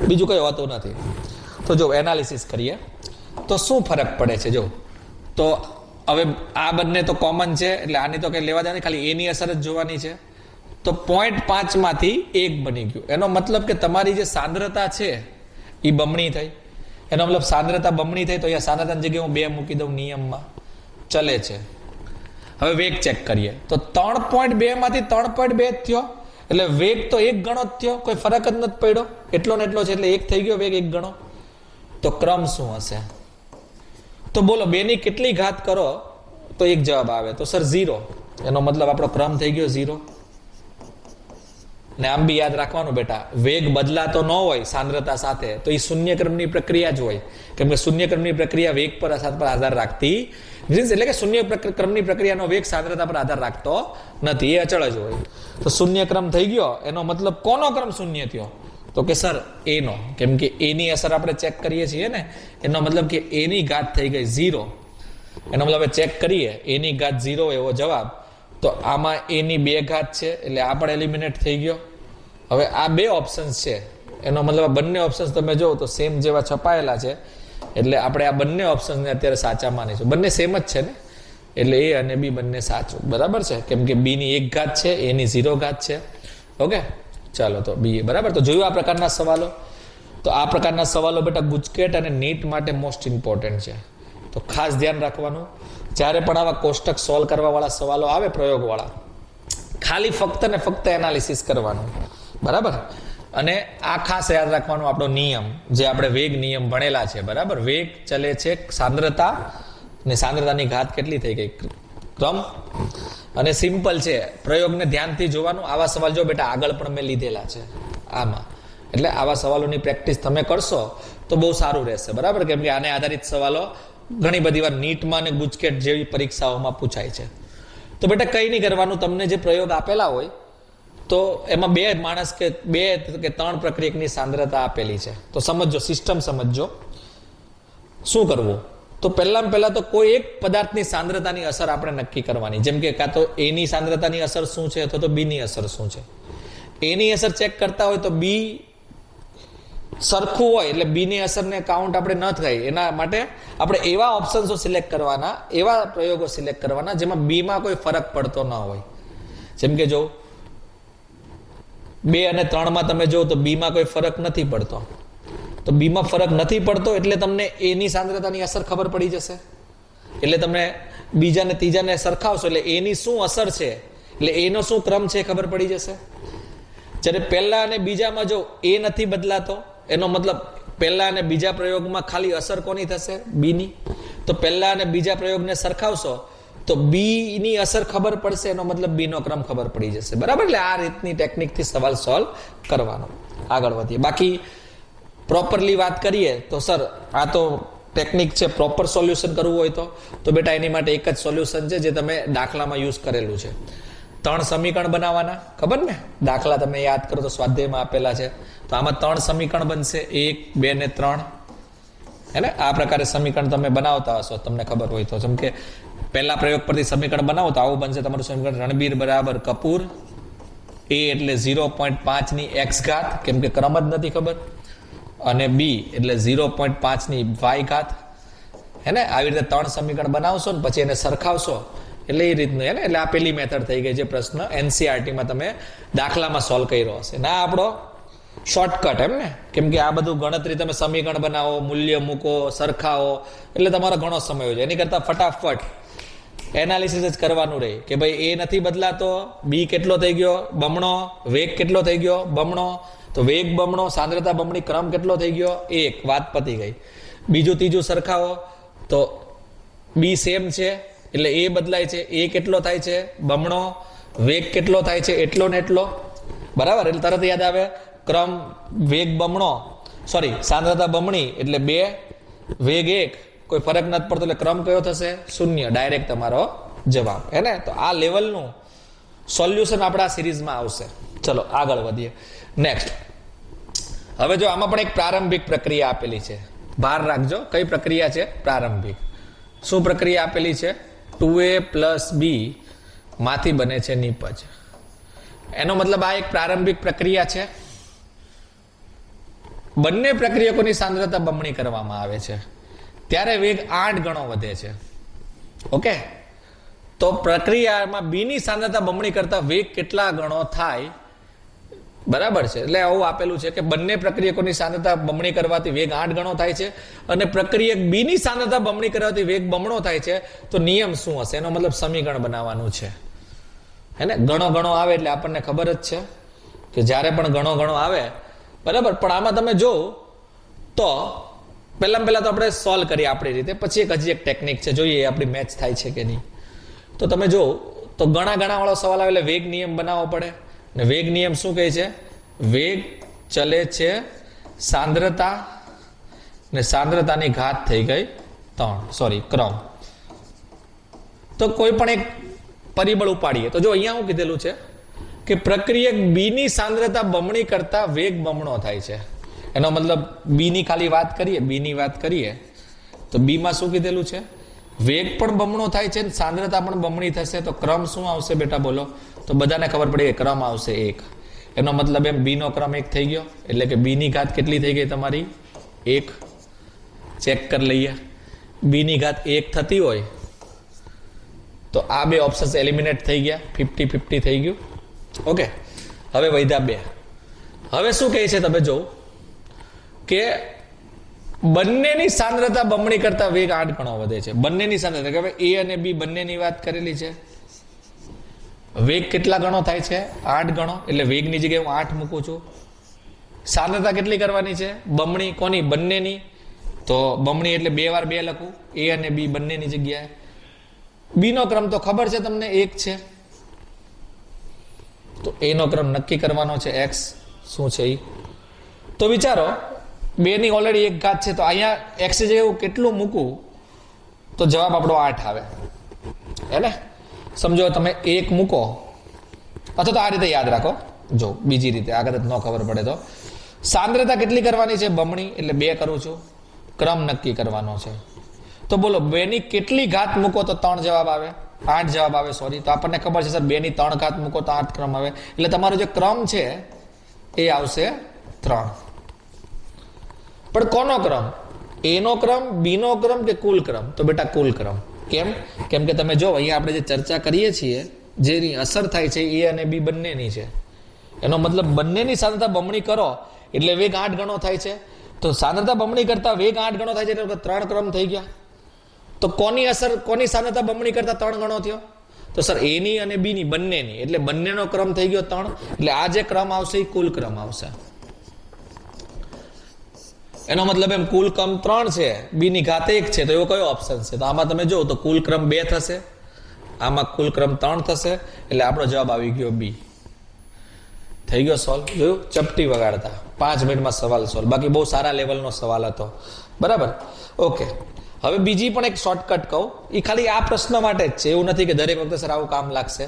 બીજું કઈ હોતું નથી. તો જો એનાલિસિસ કરીએ તો શું ફરક પડે છે. જો તો હવે આ બંને તો કોમન છે એટલે આની તો કઈ લેવા દેવાની, ખાલી એની અસર જ જોવાની છે. તો 0.5 માંથી 1 બની ગયું. એનો મતલબ કે તમારી જે સાંદ્રતા છે એ બમણી થઈ. એનો મતલબ સાંદ્રતા બમણી થઈ તો અહીંયા સાંદ્રતાની જગ્યાએ હું 2 મૂકી દઉં, નિયમમાં ચલે છે. હવે વેગ ચેક કરીએ તો 3.2 માંથી 3.2 થયો એટલે વેગ તો 1 ગણો જ થયો, કોઈ ફરક જ નથી પડ્યો, એટલો ને એટલો છે એટલે 1 થઈ ગયો વેગ 1 ગણો. તો ક્રમ શું હશે? તો બોલો 2 ની કેટલી ઘાત કરો તો એક જવાબ આવે, તો સર 0. એનો મતલબ આપણો ક્રમ થઈ ગયો 0. ને આમ બી યાદ રાખવાનું બેટા, વેગ બદલાતો ન હોય સાંદ્રતા સાથે તો એ શૂન્ય ક્રમની પ્રક્રિયા જ હોય, કેમ કે શૂન્ય ક્રમની પ્રક્રિયા વેગ પર આધાર રાખતી, એટલે કે શૂન્ય ક્રમની પ્રક્રિયાનો વેગ સાંદ્રતા પર આધાર રાખતો નથી, એ અચળ જ હોય. તો શૂન્ય ક્રમ થઈ ગયો એનો મતલબ કોનો ક્રમ શૂન્ય થયો? તો કે સર એનો, કેમ કે એની અસર આપણે ચેક કરીએ છીએ ને, એનો મતલબ કે એની ઘાત થઈ ગઈ 0. એનો મતલબ ચેક કરીએ એની ઘાત 0 એવો જવાબ, તો આમાં એની 2 ઘાત છે એટલે આ પણ એલિમિનેટ થઈ ગયો. હવે આ 2 ઓપ્શન્સ છે, એનો મતલબ આ બંને ઓપ્શન્સ તમે જો તો સેમ જેવા છપાયેલા છે, એટલે આપણે આ બંને ઓપ્શન્સને અત્યારે સાચા માનીશું. બંને સેમ જ છે ને, એટલે એ અને બી બંને સાચું, બરાબર છે, કેમ કે બી ની 1 ઘાત છે, એની 0 ઘાત છે. ઓકે, ચાલો તો બી બરાબર. તો જોયું આ પ્રકારના સવાલો. તો આ પ્રકારના સવાલો બેટા ગુજકેટ અને નીટ માટે મોસ્ટ ઇમ્પોર્ટન્ટ છે. તો ખાસ ધ્યાન રાખવાનું, જ્યારે પણ આવા કોષ્ટક સોલ્વ કરવા વાળા સવાલો આવે પ્રયોગ વાળા, ખાલી ફક્ત ને ફક્ત એનાલિસિસ કરવાનું, બરાબર. અને આ ખાસ યાદ રાખવાનું આપણો નિયમ, જે આપણે વેગ નિયમ ભણેલા છે, બરાબર. વેગ ચલે છે સાંદ્રતા, ને સાંદ્રતાની ઘાત કેટલી થઈ ગઈ? ક્રમ. અને સિમ્પલ છે, પ્રયોગને ધ્યાનથી જોવાનું. આવા સવાલ જો બેટા આગળ પણ મેં લીધેલા છે આમાં, એટલે આવા સવાલોની પ્રેક્ટિસ તમે કરશો તો બહુ સારું રહેશે, બરાબર. કેમ કે આને આધારિત સવાલો ઘણી બધી વાર નીટમાં અને ગુજકેટ જેવી પરીક્ષાઓમાં પૂછાય છે. તો બેટા કંઈ નહીં કરવાનું, તમને જે પ્રયોગ આપેલા હોય તો એમાં 2 માણસ કે 2 કે 3 પ્રક્રિયકની સાંદ્રતા આપેલી છે. તો સમજો, સિસ્ટમ સમજો. શું કરવું? તો પહેલા તો કોઈ એક પદાર્થની સાંદ્રતાની અસર આપણે નક્કી કરવાની, જેમ કે કાં તો એની સાંદ્રતાની અસર શું છે અથવા તો બીની અસર શું છે. એની અસર ચેક કરતા હોય તો બી સરખું હોય એટલે બીની અસરને કાઉન્ટ આપણે ન થાય, એના માટે આપણે એવા ઓપ્શન્સો સિલેક્ટ કરવાના, એવા પ્રયોગો સિલેક્ટ કરવાના જેમાં બીમાં કોઈ ફરક પડતો ન હોય. જેમ કે જો 2 અને 3 માં તમે જો તો બીમાં કોઈ ફરક નથી પડતો, તો બીમાં ફરક નથી પડતો એટલે તમને એની સાંદ્રતાની અસર ખબર પડી જશે. એટલે તમે બીજા ને ત્રીજાને સરખાવશો એટલે એની શું અસર છે, એટલે એનો શું ક્રમ છે ખબર પડી જશે. જ્યારે પહેલા અને બીજામાં જો એ નથી બદલાતો, એનો મતલબ પહેલા અને બીજા પ્રયોગમાં ખાલી અસર કોની થશે? બીની. તો પહેલા અને બીજા પ્રયોગને સરખાવશો તો બી ની અસર ખબર પડશે, એનો મતલબ બી નો ક્રમ ખબર પડી જશે, બરાબર. એટલે આ રીતની ટેકનિકથી સવાલ સોલ્વ કરવાનો. આગળ વધીએ. બાકી પ્રોપરલી વાત કરીએ તો સર આ તો ટેકનિક છે, પ્રોપર સોલ્યુશન કરવું હોય તો બેટા એની માટે એક જ સોલ્યુશન છે જે તમે દાખલામાં યુઝ કરેલું છે. 3 સમીકરણ બનાવવાના, ખબર ને? દાખલા તમે યાદ કરો તો સ્વાધ્યાયમાં આપેલા છે. તો આમાં 3 સમીકરણ બનશે, 1, 2 ને 3. હે ને? આ પ્રકારે સમીકરણ તમે બનાવતા હશો, તમને ખબર હોય તો. જેમ કે પહેલા પ્રયોગ પરથી સમીકરણ બનાવો તો આવું બનશે તમારું સમીકરણ: રણબીર બરાબર કપૂર. એ એટલે 0.5 ની x ઘાત, કેમ કે ક્રમ જ નથી ખબર, અને બી એટલે 0.5 ની y ઘાત. હે ને? આવી રીતે 3 સમીકરણ બનાવશો ને પછી એને સરખાવશો એટલે એ રીતનું, હે ને? એટલે આ પેલી મેથડ થઈ ગઈ, જે પ્રશ્ન NCERT-માં તમે દાખલામાં સોલ્વ કર્યો હશે. ના આપણો શોર્ટકટ, એમ ને? કેમ કે આ બધું ગણતરી તમે સમીકરણ બનાવો, મૂલ્ય મૂકો, સરખાવો, એટલે તમારો ઘણો સમય હોય છે. એની કરતાં ફટાફટ એનાલિસિસ જ કરવાનું રહે કે ભાઈ એ નથી બદલાતો, બી કેટલો થઈ ગયો? બમણો. વેગ કેટલો થઈ ગયો? બમણો. તો વેગ બમણો, સાંદ્રતા બમણી, ક્રમ કેટલો થઈ ગયો? 1. વાત પતી ગઈ. બીજું ત્રીજું સરખાવો તો બી સેમ છે એટલે એ બદલાય છે, એ કેટલો થાય છે? બમણો. વેગ કેટલો થાય છે? એટલો ને એટલો, બરાબર. એટલે તરત યાદ આવે, ક્રમ વેગ બમણો, સોરી સાંદ્રતા બમણી એટલે 2, વેગ 1, કોઈ ફરક નથી પડતો એટલે ક્રમ કયો થશે? 0. ડાયરેક્ટ તમારો જવાબ, હે ને? તો આ લેવલનું સોલ્યુશન આપણા સિરીઝમાં આવશે. ચલો આગળ વધીએ. નેક્સ્ટ, હવે જો આમાં પણ એક પ્રારંભિક પ્રક્રિયા આપેલી છે. બહાર રાખજો કઈ પ્રક્રિયા છે? પ્રારંભિક. શું પ્રક્રિયા આપેલી છે? 2a + b માંથી બને છે નિપજ. એનો મતલબ આ એક પ્રારંભિક પ્રક્રિયા છે. બંને પ્રક્રિયકોની સાંદ્રતા બમણી કરવામાં આવે છે ત્યારે વેગ 8 ગણો વધે છે. ઓકે, તો પ્રક્રિયામાં b ની સાંદ્રતા બમણી કરતા વેગ કેટલા ગણો થાય? બરાબર છે. એટલે આવું આપેલું છે કે બંને પ્રક્રિયકોની સાંદ્રતા બમણી કરવાથી વેગ 8 ગણો થાય છે અને પ્રક્રિયક b ની સાંદ્રતા બમણી કરવાથી વેગ બમણો થાય છે. તો નિયમ શું હશે? એનો મતલબ સમીકરણ બનાવવાનું છે. હે ને? ગણો ગણો આવે એટલે આપણને ખબર જ છે કે જ્યારે પણ ગણો ગણો આવે, બરાબર. પણ આમાં તમે જો તો પહેલા તો આપણે સોલ્વ કરીએ આપણી રીતે, પછી હજી એક ટેકનિક છે, જોઈએ આપણી મેચ થાય છે કે નહીં. તો તમે જો તો ગણા વાળો સવાલ આવે એટલે વેગ નિયમ બનાવવો પડે. ને વેગ નિયમ શું કહે છે? વેગ ચલે છે સાંદ્રતા ને સાંદ્રતાની ઘાત થઈ ગઈ 3, ક્રમ. તો કોઈ પણ એક પરિબળ ઉપાડીએ તો જો અહીંયા શું કીધેલું છે કે પ્રક્રિયક બી ની સાંદ્રતા બમણી કરતા વેગ બમણો થાય છે. એનો મતલબ બી ની ખાલી વાત કરીએ તો બી માં શું કીધેલું છે? વેગ પણ બમણો થાય છે, સાંદ્રતા પણ બમણી થશે. તો ક્રમ શું આવશે બેટા? બોલો. તો બધાને ખબર પડી કે ક્રમ આવશે 1. એનો મતલબ એમ બી નો ક્રમ 1 થઈ ગયો, એટલે કે બી ની ઘાત કેટલી થઈ ગઈ તમારી? 1. ચેક કરી લઈએ. બી ની ઘાત 1 થતી હોય તો આ બે ઓપ્શન્સ એલિમિનેટ થઈ ગયા, 50-50 થઈ ગયું. ઓકે, હવે વધ્યા 2. હવે શું કહે છે તમે જો કે બંનેની સાંદ્રતા બમણી કરતા વેગ 8 ગણો વધે છે. બંનેની સાંદ્રતા, કે એ અને બી બંનેની વાત કરેલી છે. વેગ કેટલા ગણો થાય છે? 8 ગણો. એટલે વેગની જગ્યાએ હું 8 મૂકું છું. સાંદ્રતા કેટલી કરવાની છે? બમણી. કોની? બંનેની. તો બમણી એટલે 2 વાર 2 લખું, એ અને બી બંનેની જગ્યાએ. બી નો ક્રમ તો ખબર છે તમને, 1 છે. તો એ નો ક્રમ નક્કી કરવાનો છે, x શું છે એ. તો વિચારો 2 ની ઓલરેડી 1 ઘાત છે, તો અહીંયા x જગ્યાએ હું કેટલું મૂકું તો જવાબ આપણો 8 આવે. હે ને? સમજો તમે 1 મૂકો, અથવા તો આ રીતે યાદ રાખો. જો બીજી રીતે આગળ ન ખબર પડે તો સાંદ્રતા કેટલી કરવાની છે? બમણી. એટલે 2 કરું છું. ક્રમ નક્કી કરવાનો છે. તો બોલો 2 ની કેટલી ઘાત મૂકો તો 3 જવાબ આવે? 8 જવાબ આવે. સોરી, તો આપણને ખબર છે સર 2 ની 3 ઘાત મૂકો તો 8 ક્રમ આવે. એટલે તમારો જે ક્રમ છે એ આવશે 3. પણ કોનો ક્રમ? એ નો ક્રમ, બી નો ક્રમ કે કુલ ક્રમ? તો બેટા કુલ ક્રમ. કેમ? કેમ કે તમે જો અહીંયા આપણે જે ચર્ચા કરીએ છીએ, જેની અસર થાય છે એ અને બી બંનેની છે. એનો મતલબ બંનેની સાંદ્રતા બમણી કરો એટલે વેગ 8 ગણો થાય છે. તો સાંદ્રતા બમણી કરતા વેગ 8 ગણો થાય છે એટલે 3 ક્રમ થઈ ગયા. તો કોની અસર, કોની સાંદ્રતા બમણી કરતા 3 ગણો થયો? તો સર એ ની અને બી ની બંનેની. એટલે બંનેનો ક્રમ થઈ ગયો 3. એટલે આ જે ક્રમ આવશે એ કુલ ક્રમ આવશે. એનો મતલબ એમ કુલ ક્રમ 3 છે, બી ની ઘાત 1 છે, તો એવો કયો ઓપ્શન છે? તો આમાં તમે જો તો કુલ ક્રમ 2 થશે, આમાં કુલ ક્રમ 3 થશે. એટલે આપણો જવાબ આવી ગયો બી. થઈ ગયો સોલ્વ. જોયું? ચપટી વગાડતા 5 મિનિટમાં સવાલ સોલ્વ. બાકી બહુ સારા લેવલનો સવાલ હતો. બરાબર? ઓકે, હવે બીજી પણ એક શોર્ટકટ કહું, એ ખાલી આ પ્રશ્ન માટે જ છે, એવું નથી કે દરેક વખતે સર આવું કામ લાગશે.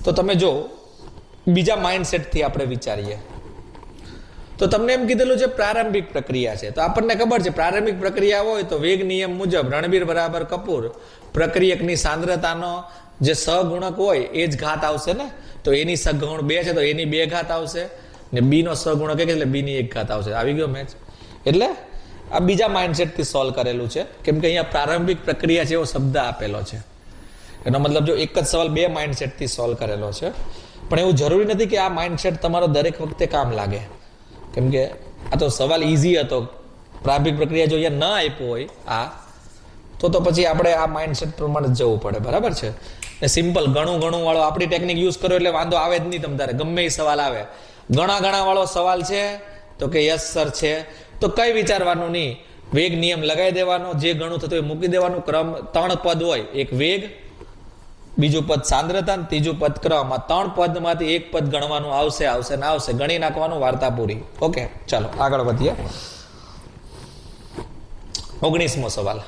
તો તમે જો બીજા માઇન્ડસેટથી આપણે વિચારીએ તો તમને એમ કીધેલું છે પ્રારંભિક પ્રક્રિયા છે. તો આપણને ખબર છે પ્રારંભિક પ્રક્રિયા હોય તો વેગ નિયમ મુજબ રણબીર બરાબર કપૂર પ્રક્રિયકની સાંદ્રતાનો જે સહગુણક હોય એ જ ઘાત આવશે ને. તો એની સહગુણક 2 છે તો એની 2 ઘાત આવશે, ને બી નો સહગુણક 1 એટલે બી ની 1 ઘાત આવશે. આવી ગયો મેચ. એટલે આ બીજા માઇન્ડસેટથી સોલ્વ કરેલું છે, કેમ કે અહીંયા પ્રારંભિક પ્રક્રિયા છે એવો શબ્દ આપેલો છે. એનો મતલબ જો એક જ સવાલ 2 માઇન્ડસેટથી સોલ્વ કરેલો છે. પણ એવું જરૂરી નથી કે આ માઇન્ડસેટ તમારો દરેક વખતે કામ લાગે, કેમ કે આ તો સવાલ ઇઝી હતો. પ્રારંભિક પ્રક્રિયા જો અહીંયા ન આપ્યો હોય આ, તો પછી આપણે આ માઇન્ડસેટ પ્રમાણે જવું પડે. બરાબર છે? ને સિમ્પલ ઘણું વાળો આપણી ટેકનિક યુઝ કરો એટલે વાંધો આવે જ નહીં. તમારે ગમે એ સવાલ આવે, ઘણા વાળો સવાલ છે તો કે યસ સર છે, તો કઈ વિચારવાનું નહીં. વેગ નિયમ લગાવી દેવાનો, જે ગણું થતું એ મૂકી દેવાનું. ક્રમ 3 પદ હોય, એક વેગ, બીજું પદ સાંદ્રતા, ત્રીજું પદ ક્રમ. આ 3 પદમાંથી એક પદ ગણવાનું આવશે ને આવશે, ગણી નાખવાનું, વાર્તા પૂરી. ઓકે, ચાલો આગળ વધીએ. 19મો સવાલ.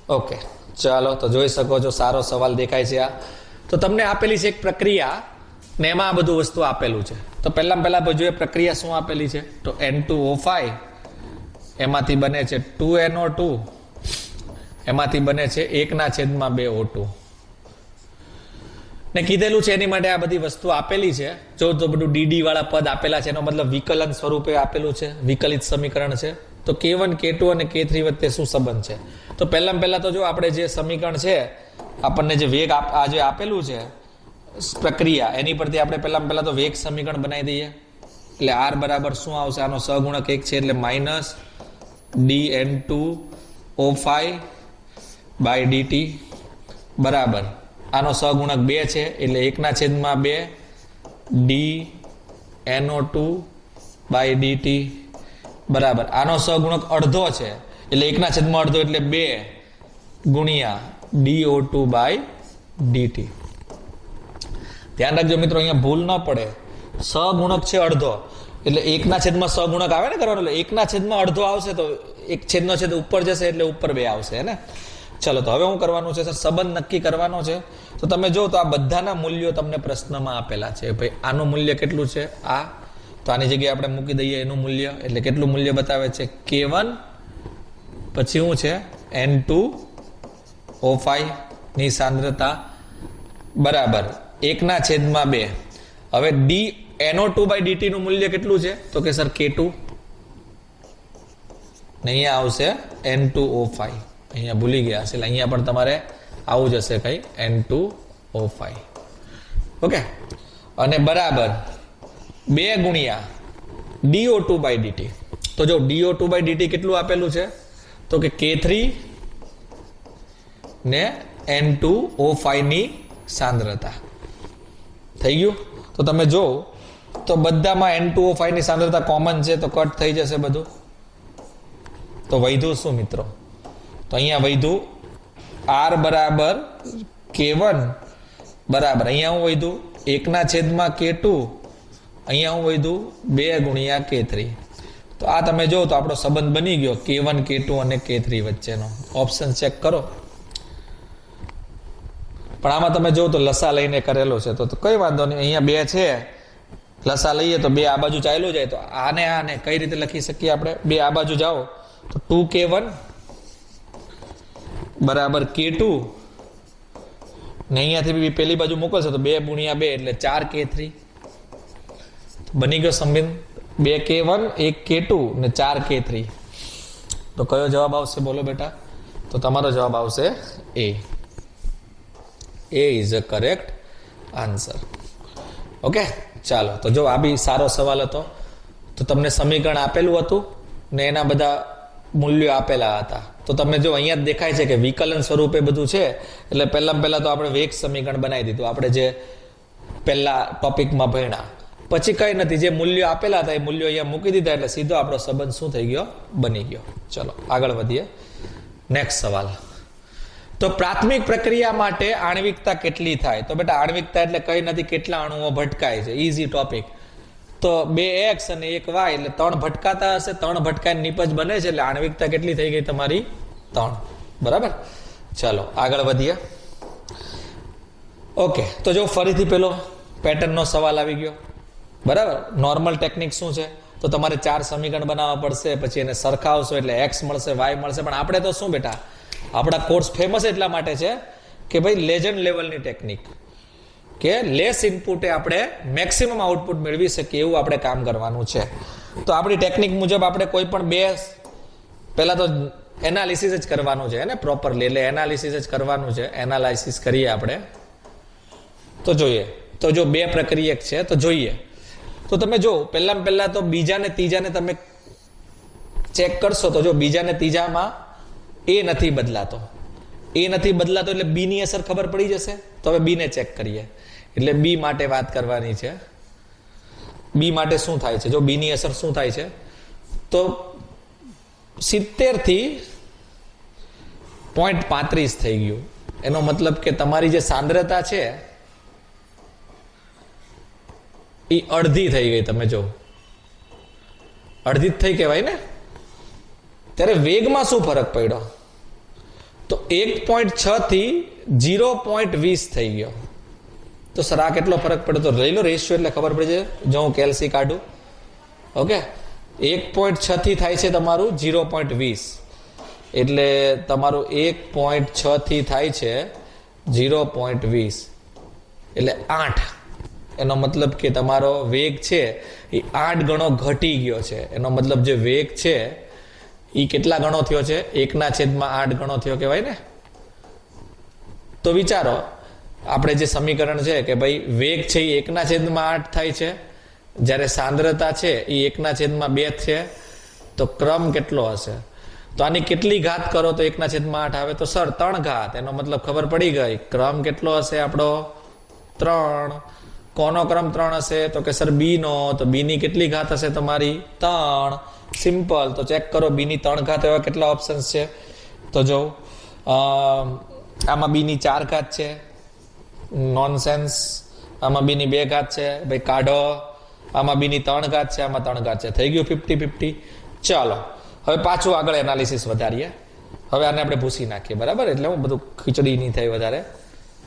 ઓકે, ચાલો તો જોઈ શકો છો સારો સવાલ દેખાય છે આ. તો તમને આપેલી છે એક પ્રક્રિયા ને એમાં આ બધું વસ્તુ આપેલું છે. તો પહેલા જોઈએ પ્રક્રિયા શું આપેલી છે. તો N2O5 એમાંથી બને છે 2NO2, એમાંથી બને છે 1/2O2. ને કીધેલું છે એની માટે આ બધી વસ્તુ આપેલી છે. જો તો બધું ડીડી વાળા પદ આપેલા છે, એનો મતલબ વિકલન સ્વરૂપે આપેલું છે, વિકલિત સમીકરણ છે. તો K1, K2 અને K3 વચ્ચે શું સંબંધ છે. તો પહેલા તો જો આપણે જે સમીકરણ છે, આપણને જે વેગ આ જે આપેલું છે પ્રક્રિયા, એની પરથી આપણે પહેલા તો વેગ સમીકરણ બનાવી દઈએ. એટલે R બરાબર શું આવશે, આનો સહગુણક 1 છે એટલે -dN2O5/dt બરાબર આનો સહગુણક 2 છે એટલે 1/2 dNO2/dt બરાબર આનો સહગુણક અડધો છે એટલે 1/2 એટલે 2 ગુણ્યા dO2/dt. ધ્યાન રાખજો મિત્રો, અહીંયા ભૂલ ન પડે. સહગુણક છે અડધો એટલે 1/2 સહગુણક આવે ને કરવાનો, એટલે 1/2 આવશે તો 1/છેદ ઉપર જશે એટલે ઉપર 2 આવશે હે ને. ચલો, તો હવે શું કરવાનું છે સર, સંબંધ નક્કી કરવાનો છે. તો તમે જો તો આ બધાના મૂલ્યો તમને પ્રશ્નમાં આપેલા છે. ભાઈ આનું મૂલ્ય કેટલું છે, આ તો આની જગ્યાએ આપણે મૂકી દઈએ એનું મૂલ્ય. એટલે કેટલું મૂલ્ય બતાવે છે, K1 પછી શું છે N2O5 ની સાંદ્રતા બરાબર 1/2. હવે NO2/dt નું મૂલ્ય કેટલું છે, તો કે સર K2 ને અહીંયા આવશે N2O5. અહીંયા ભૂલી ગયા છે એટલે અહીંયા પણ તમારે આવું જશે કઈ N2O5. ઓકે, અને બરાબર 2 ગુણ્યા dO2/dt. તો જો dO2/dt કેટલું આપેલું છે, તો કે K3 ને N2O5 ની સાંદ્રતા. થઈ ગયું. તો તમે જો તો બધામાં N2O5 ની સાંદ્રતા કોમન છે તો કટ થઈ જશે બધું. તો વધ્યું શું મિત્રો, તો અહીંયા વધ્યું R બરાબર K1 બરાબર અહીંયા હું વધ્યું 1/K2, અહીંયા હું વધ્યું 2 ગુણ્યા K3. તો આ તમે જો તો આપણો સંબંધ બની ગયો K1, K2 અને K3 વચ્ચેનો. ઓપ્શન ચેક કરો. પણ આમાં તમે જો તો લસા લઈને કરેલો છે તો કઈ વાંધો નહીં, અહીંયા 2 છે, લસા લઈએ તો 2 આ બાજુ ચાલ્યું જાય. તો આને કઈ રીતે લખી શકીએ આપણે, 2 આ બાજુ જાઓ તો 2K1 બરાબર K2 ને અહીંયાથી પેલી બાજુ મોકલશે તો 2 ગુણ્યા 2 એટલે 4K3. બની ગયો સંબંધ 2K1 1K2 ને 4K3. તો કયો જવાબ આવશે બોલો બેટા, તો તમારો જવાબ આવશે A is a correct answer. Okay, ચાલો. તો જો આ બી સારો સવાલ હતો. તો તમને સમીકરણ આપેલું હતું ને એના બધા મૂલ્યો આપેલા હતા. તો તમે જો અહીંયા જ દેખાય છે કે વિકલન સ્વરૂપે બધું છે. એટલે પહેલા તો આપણે વેગ સમીકરણ બનાવી દીધું, આપણે જે પહેલા ટોપિકમાં ભણ્યા. પછી કઈ નથી, જે મૂલ્યો આપેલા હતા એ મૂલ્યો અહીંયા મૂકી દીધા એટલે સીધો આપણો સંબંધ શું થઈ ગયો, બની ગયો. ચલો આગળ વધીએ. નેક્સ્ટ સવાલ. તો પ્રાથમિક પ્રક્રિયા માટે આણ્વિકતા કેટલી થાય. તો બેટા આણ્વિકતા એટલે કઈ નથી, કેટલા અણુઓ ભટકાય છે. Easy topic. તો 2x અને 1y એટલે 3 ભટકાતા હશે, 3 ભટકાઈને નિપજ બને છે એટલે આણ્વિકતા કેટલી થઈ ગઈ તમારી 3. બરાબર. ચાલો આગળ વધીએ. ઓકે, તો જો ફરીથી પેલો પેટર્નનો સવાલ આવી ગયો. બરાબર. નોર્મલ ટેકનિક શું છે, તો તમારે 4 સમીકરણ બનાવવા પડશે, પછી એને સરખાવશો એટલે x મળશે, y મળશે. પણ આપણે તો શું બેટા, આપણા કોર્સ ફેમસ એટલા માટે છે કે ભાઈ લેજન્ડ લેવલની ટેકનિક, કે લેસ ઇનપુટે આપણે મેક્સિમમ આઉટપુટ મેળવી શકીએ એવું આપણે કામ કરવાનું છે. તો આપણી ટેકનિક મુજબ આપણે કોઈ પણ પહેલા તો એનાલિસિસ જ કરવાનું છે ને પ્રોપરલી, એટલે એનાલિસિસ જ કરવાનું છે. એનાલિસિસ કરીએ આપણે. તો જોઈએ, તો જો 2 પ્રક્રિયક છે તો જોઈએ. તો તમે જો પહેલા તો બીજા ને ત્રીજાને તમે ચેક કરશો તો જો બીજા ને ત્રીજામાં એ નથી બદલાતો. એ નથી બદલાતો એટલે બી ની અસર ખબર પડી જશે. તો હવે બી ને ચેક કરીએ. એટલે બી માટે વાત કરવાની છે. બી માટે શું થાય છે, જો બી ની અસર શું થાય છે, તો 70 થી 0.35 થઈ ગયું. એનો મતલબ કે તમારી જે સાંદ્રતા છે એ અડધી થઈ ગઈ. તમે જો અડધી જ થઈ કહેવાય ને. ત્યારે વેગમાં શું ફરક પડ્યો, તો 1.6 થી 0.20 થઈ ગયો. તો તો સર આ કેટલો ફરક પડે? તો લઈ લો રેશિયો એટલે ખબર પડી જાય. જો હું કેલ્સી કાઢું, ઓકે, 1.6 થી થાય છે તમારું 0.20, એટલે તમારું 1.6 થી થાય છે 0.20 એટલે 8. એનો મતલબ કે તમારો વેગ છે એ 8 ગણો ઘટી ગયો છે. એનો મતલબ જે વેગ છે એ કેટલા ગણો થયો છે? 1/8 ગણો થયો કહેવાય ને. તો વિચારો, આપણે જે સમીકરણ છે કે ભાઈ વેગ છે એ 1/8 થાય છે, જ્યારે સાંદ્રતા છે એ 1/2 છે, તો ક્રમ કેટલો હશે? તો આની કેટલી ઘાત કરો તો 1/8 આવે? તો સર 3 ઘાત. એનો મતલબ ખબર પડી ગઈ, ક્રમ કેટલો હશે આપણો? 3. કોનો ક્રમ 3 હશે? તો કે સર બી નો. તો બી ની કેટલી ઘાત હશે તમારી? 3. સિમ્પલ. તો ચેક કરો બી ની 3 ઘાત એવા કેટલા ઓપ્શન્સ છે? તો જો આમાં બી ની 4 ઘાત છે, નોનસેન્સ. આમાં બી ની 2 ઘાત છે, ભાઈ કાઢો. આમાં બી ની 3 ઘાત છે, આમાં 3 ઘાત છે. થઈ ગયું 50-50. ચાલો હવે પાછું આગળ એનાલિસિસ વધારીએ. હવે આને આપણે ભૂસી નાખીએ, બરાબર? એટલે હું બધું ખીચડી નહીં થાય વધારે.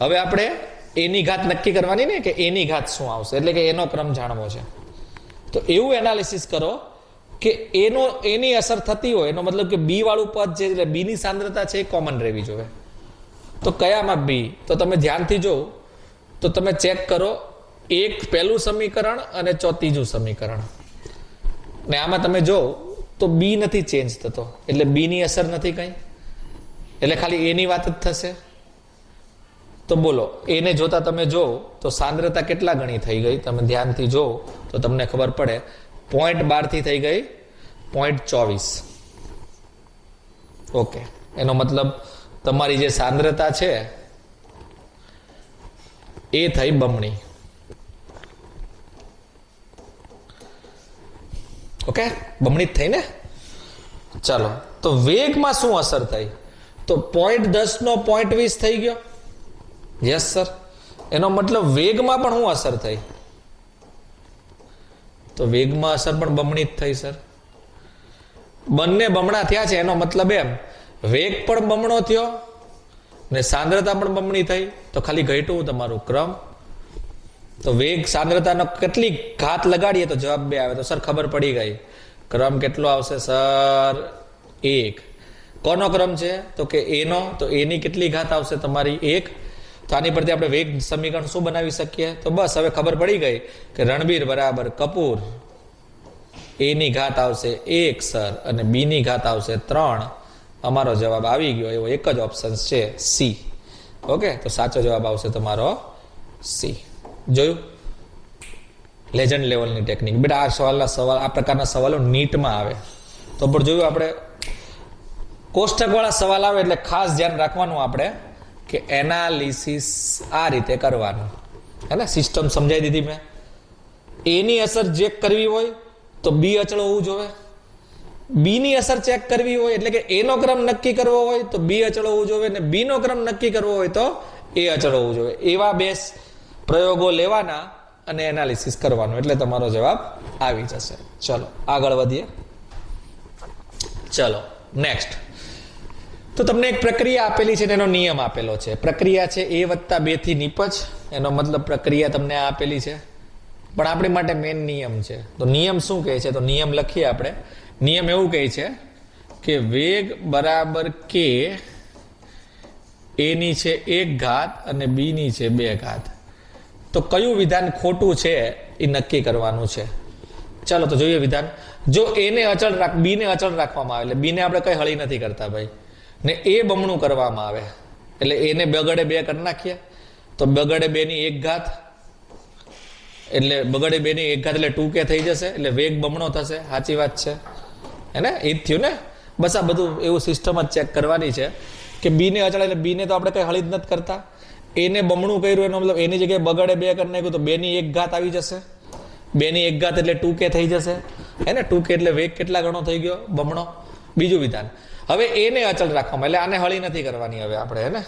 હવે આપણે એની ઘાત નક્કી કરવાની ને, કે એની ઘાત શું આવશે, એટલે કે એનો ક્રમ જાણવો છે. તો એવું એનાલિસિસ કરો કે એની અસર થતી હોય. એનો મતલબ કે બી વાળું પદ છે, એટલે બી ની સાંદ્રતા છે એ કોમન રહેવી જોઈએ. તો કયામાં બી? તો તમે ધ્યાનથી જો, તો તમે ચેક કરો, એક પહેલું સમીકરણ અને ત્રીજું સમીકરણ, ને આમાં તમે જો તો બી નથી ચેન્જ થતો, એટલે બી ની અસર નથી કઈ, એટલે ખાલી એની વાત જ થશે. તો બોલો, એને જોતા તમે જો તો સાંદ્રતા કેટલા ગણી થઈ ગઈ? તમે ધ્યાનથી જો તો તમને ખબર પડે, 0.12 થી થઈ ગઈ 0.24. ઓકે, એનો મતલબ તમારી જે સાંદ્રતા છે એ થઈ બમણી. ઓકે, બમણી જ થઈ ને. ચાલો, તો વેગમાં શું અસર થઈ? તો 0.10 નો 0.20 થઈ ગયો. Yes sir. એનો મતલબ વેગમાં પણ શું અસર થઈ? તો વેગમાં અસર પણ બમણી જ થઈ સર. બંને બમણા થયા છે, એનો મતલબ એમ વેગ પણ બમણો થયો ને સાંદ્રતા પણ બમણી થઈ. તો ખાલી ઘટ્યું તમારું ક્રમ. તો વેગ સાંદ્રતાનો કેટલી ઘાત લગાડીએ તો જવાબ 2 આવે. તો સર ખબર પડી ગઈ, ક્રમ કેટલો આવશે સર? 1. કોનો ક્રમ છે? તો કે એનો. તો એની કેટલી ઘાત આવશે તમારી? 1. તો આની પરથી આપણે વેગ સમીકરણ શું બનાવી શકીએ? તો બસ હવે ખબર પડી ગઈ કે રણબીર બરાબર કપૂર. એની ઘાત આવશે 1 સર, અને બી ની ઘાત આવશે 3. અમારો જવાબ આવી ગયો, એવો એક જ ઓપ્શન છે, સી. ઓકે, તો સાચો જવાબ આવશે તમારો સી. જોયું? લેજન્ડ લેવલની ટેકનિક. બેટા આ પ્રકારના સવાલો નીટમાં આવે તો પણ જોયું આપણે, કોષ્ટકવાળા સવાલ આવે એટલે ખાસ ધ્યાન રાખવાનું આપણે કે એનાલિસિસ આ રીતે કરવાનું, હે ને? સિસ્ટમ સમજાવી દીધી મેં. એની અસર ચેક કરવી હોય તો બી અચળ હોવું જોઈએ. બી ની અસર ચેક કરવી હોય એટલે કે એનો ક્રમ નક્કી કરવો હોય તો બી અચળ હોવું જોઈએ, ને બી નો ક્રમ નક્કી કરવો હોય તો એ અચળ હોવું જોઈએ. એવા 2 પ્રયોગો લેવાના અને એનાલિસિસ કરવાનું, એટલે તમારો જવાબ આવી જશે. ચલો આગળ વધીએ. ચલો નેક્સ્ટ. તો તમને એક પ્રક્રિયા આપેલી છે, એનો નિયમ આપેલો છે. પ્રક્રિયા છે A+2 થી નીપજ. એનો મતલબ પ્રક્રિયા તમને આપેલી છે, પણ આપણી માટે મેઇન નિયમ છે. તો નિયમ શું કહે છે? તો નિયમ લખીએ આપણે. નિયમ એવું કહે છે કે વેગ બરાબર કે એ ની છે 1 ઘાત અને બી ની છે 2 ઘાત. તો કયું વિધાન ખોટું છે એ નક્કી કરવાનું છે. ચાલો તો જોઈએ વિધાન. જો એને અચળ બી ને અચળ રાખવામાં આવે, એટલે બી ને આપણે કઈ હળી નથી કરતા ભાઈ, ને એ બમણું કરવામાં આવે, એટલે એને બગડે 2 કરી નાખીએ. તો બગડે 2 ની 1 ઘાત, એટલે બગડે 2 ની 1 ઘાત એટલે 2k થઈ જશે, એટલે વેગ બમણો થશે. સાચી વાત છે, હે ને? એ જ થયું ને. બસ આ બધું એવું સિસ્ટમ જ ચેક કરવાની છે કે બી ને અચળ, એટલે બી ને તો આપણે કઈ હળી જ નથી કરતા. એને બમણું કર્યું, એનો મતલબ એની જગ્યાએ બગડે 2 કરી નાખ્યું તો 2 ની 1 ઘાત આવી જશે. 2 ની 1 ઘાત એટલે 2k થઈ જશે, હે ને? 2k એટલે વેગ કેટલા ગણો થઈ ગયો? બમણો. બીજું વિધાન. હવે એને અચળ રાખવામાં, એટલે આને હળી નથી કરવાની હવે આપણે, હે ને?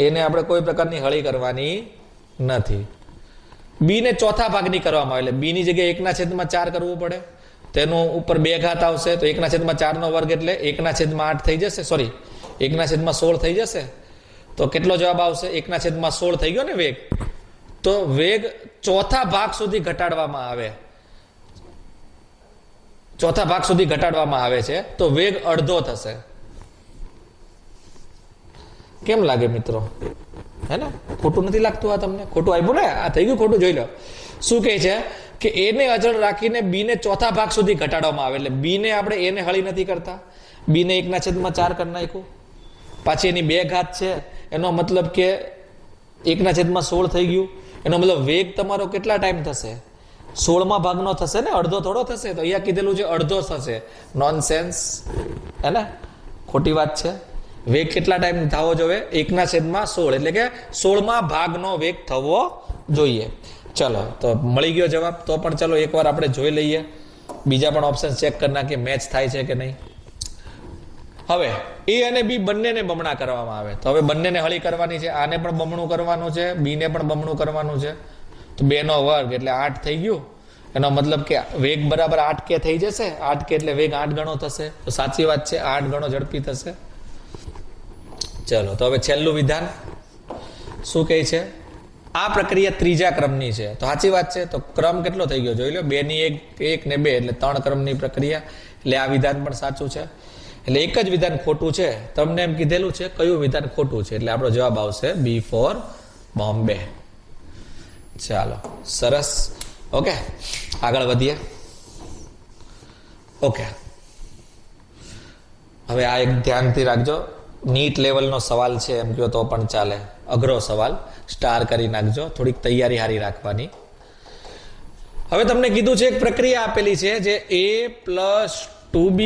એને આપણે કોઈ પ્રકારની હળી કરવાની નથી. બી ને ચોથા ભાગની કરવામાં આવે, એટલે બી ની જગ્યાએ 1/4 કરવું પડે. તેનું ઉપર 2 ઘાત આવશે, તો 1/4 નો વર્ગ એટલે 1/8 થઈ જશે. સોરી, 1/16 થઈ જશે. તો કેટલો જવાબ આવશે? 1/16 થઈ ગયો ને વેગ. તો વેગ ચોથા ભાગ સુધી ઘટાડવામાં આવે, ચોથા ભાગ સુધી ઘટાડવામાં આવે છે તો વેગ અડધો થશે. કેમ લાગે મિત્રો? હે ને? ખોટું નથી લાગતું? આ તમને ખોટું આવ્યું ને? આ થઈ ગયું ખોટું? જોઈ લો શું કહે છે કે એને અચળ રાખીને બી ને ચોથા ભાગ સુધી ઘટાડવામાં આવે. એટલે બી ને આપણે એને હળી નથી કરતા, બી ને 1/4 કરી નાખ્યું, પાછી એની 2 ઘાત છે, એનો મતલબ કે 1/16 થઈ ગયું. એનો મતલબ વેગ તમારો કેટલા ટાઈમ થશે? 16મા ભાગનો થશે ને, અડધો થોડો થશે. તો અહીંયા કીધેલું છે અડધો થશે. નોનસેન્સ, હે ને? ખોટી વાત છે. વેગ કેટલા ટાઈમ થવો જોઈએ? 1/16, એટલે કે 16મા ભાગનો વેગ થવો જોઈએ. ચલો, તો મળી ગયો જવાબ. તો પણ ચલો એકવાર આપણે જોઈ લઈએ, બીજા પણ ઓપ્શન ચેક કરી નાખીએ મેચ થાય છે કે નહીં. હવે એ અને બી બંનેને બમણા કરવામાં આવે. તો હવે બંનેને હળી કરવાની છે. આને પણ બમણું કરવાનું છે, બી ને પણ બમણું કરવાનું છે. તો 2નો વર્ગ એટલે 8 થઈ ગયું. એનો મતલબ કે વેગ બરાબર 8k થઈ જશે. 8k એટલે વેગ 8 ગણો થશે. તો સાચી વાત છે, 8 ગણો ઝડપી થશે. ચલો, તો હવે છેલ્લું વિધાન શું કહે છે? આ પ્રક્રિયા ત્રીજા ક્રમની છે. તો સાચી વાત છે. તો ક્રમ કેટલો થઈ ગયો જોઈ લો, 2 ની 1 ને 2 એટલે 3 ક્રમની પ્રક્રિયા. એટલે આ વિધાન પણ સાચું છે. એટલે એક જ વિધાન ખોટું છે. તમને એમ કીધેલું છે કયું વિધાન ખોટું છે, એટલે આપણો જવાબ આવશે બી ફોર બોમ્બે. ચાલો, સરસ. ઓકે, આગળ વધીએ. ઓકે, હવે આ એક ધ્યાનથી રાખજો, નીટ લેવલનો સવાલ છે એમ કહો તો પણ ચાલે. અઘરો સવાલ, સ્ટાર કરી નાખજો, થોડીક તૈયારી હારી રાખવાની. હવે તમને કીધું છે એક પ્રક્રિયા આપેલી છે જે A+2B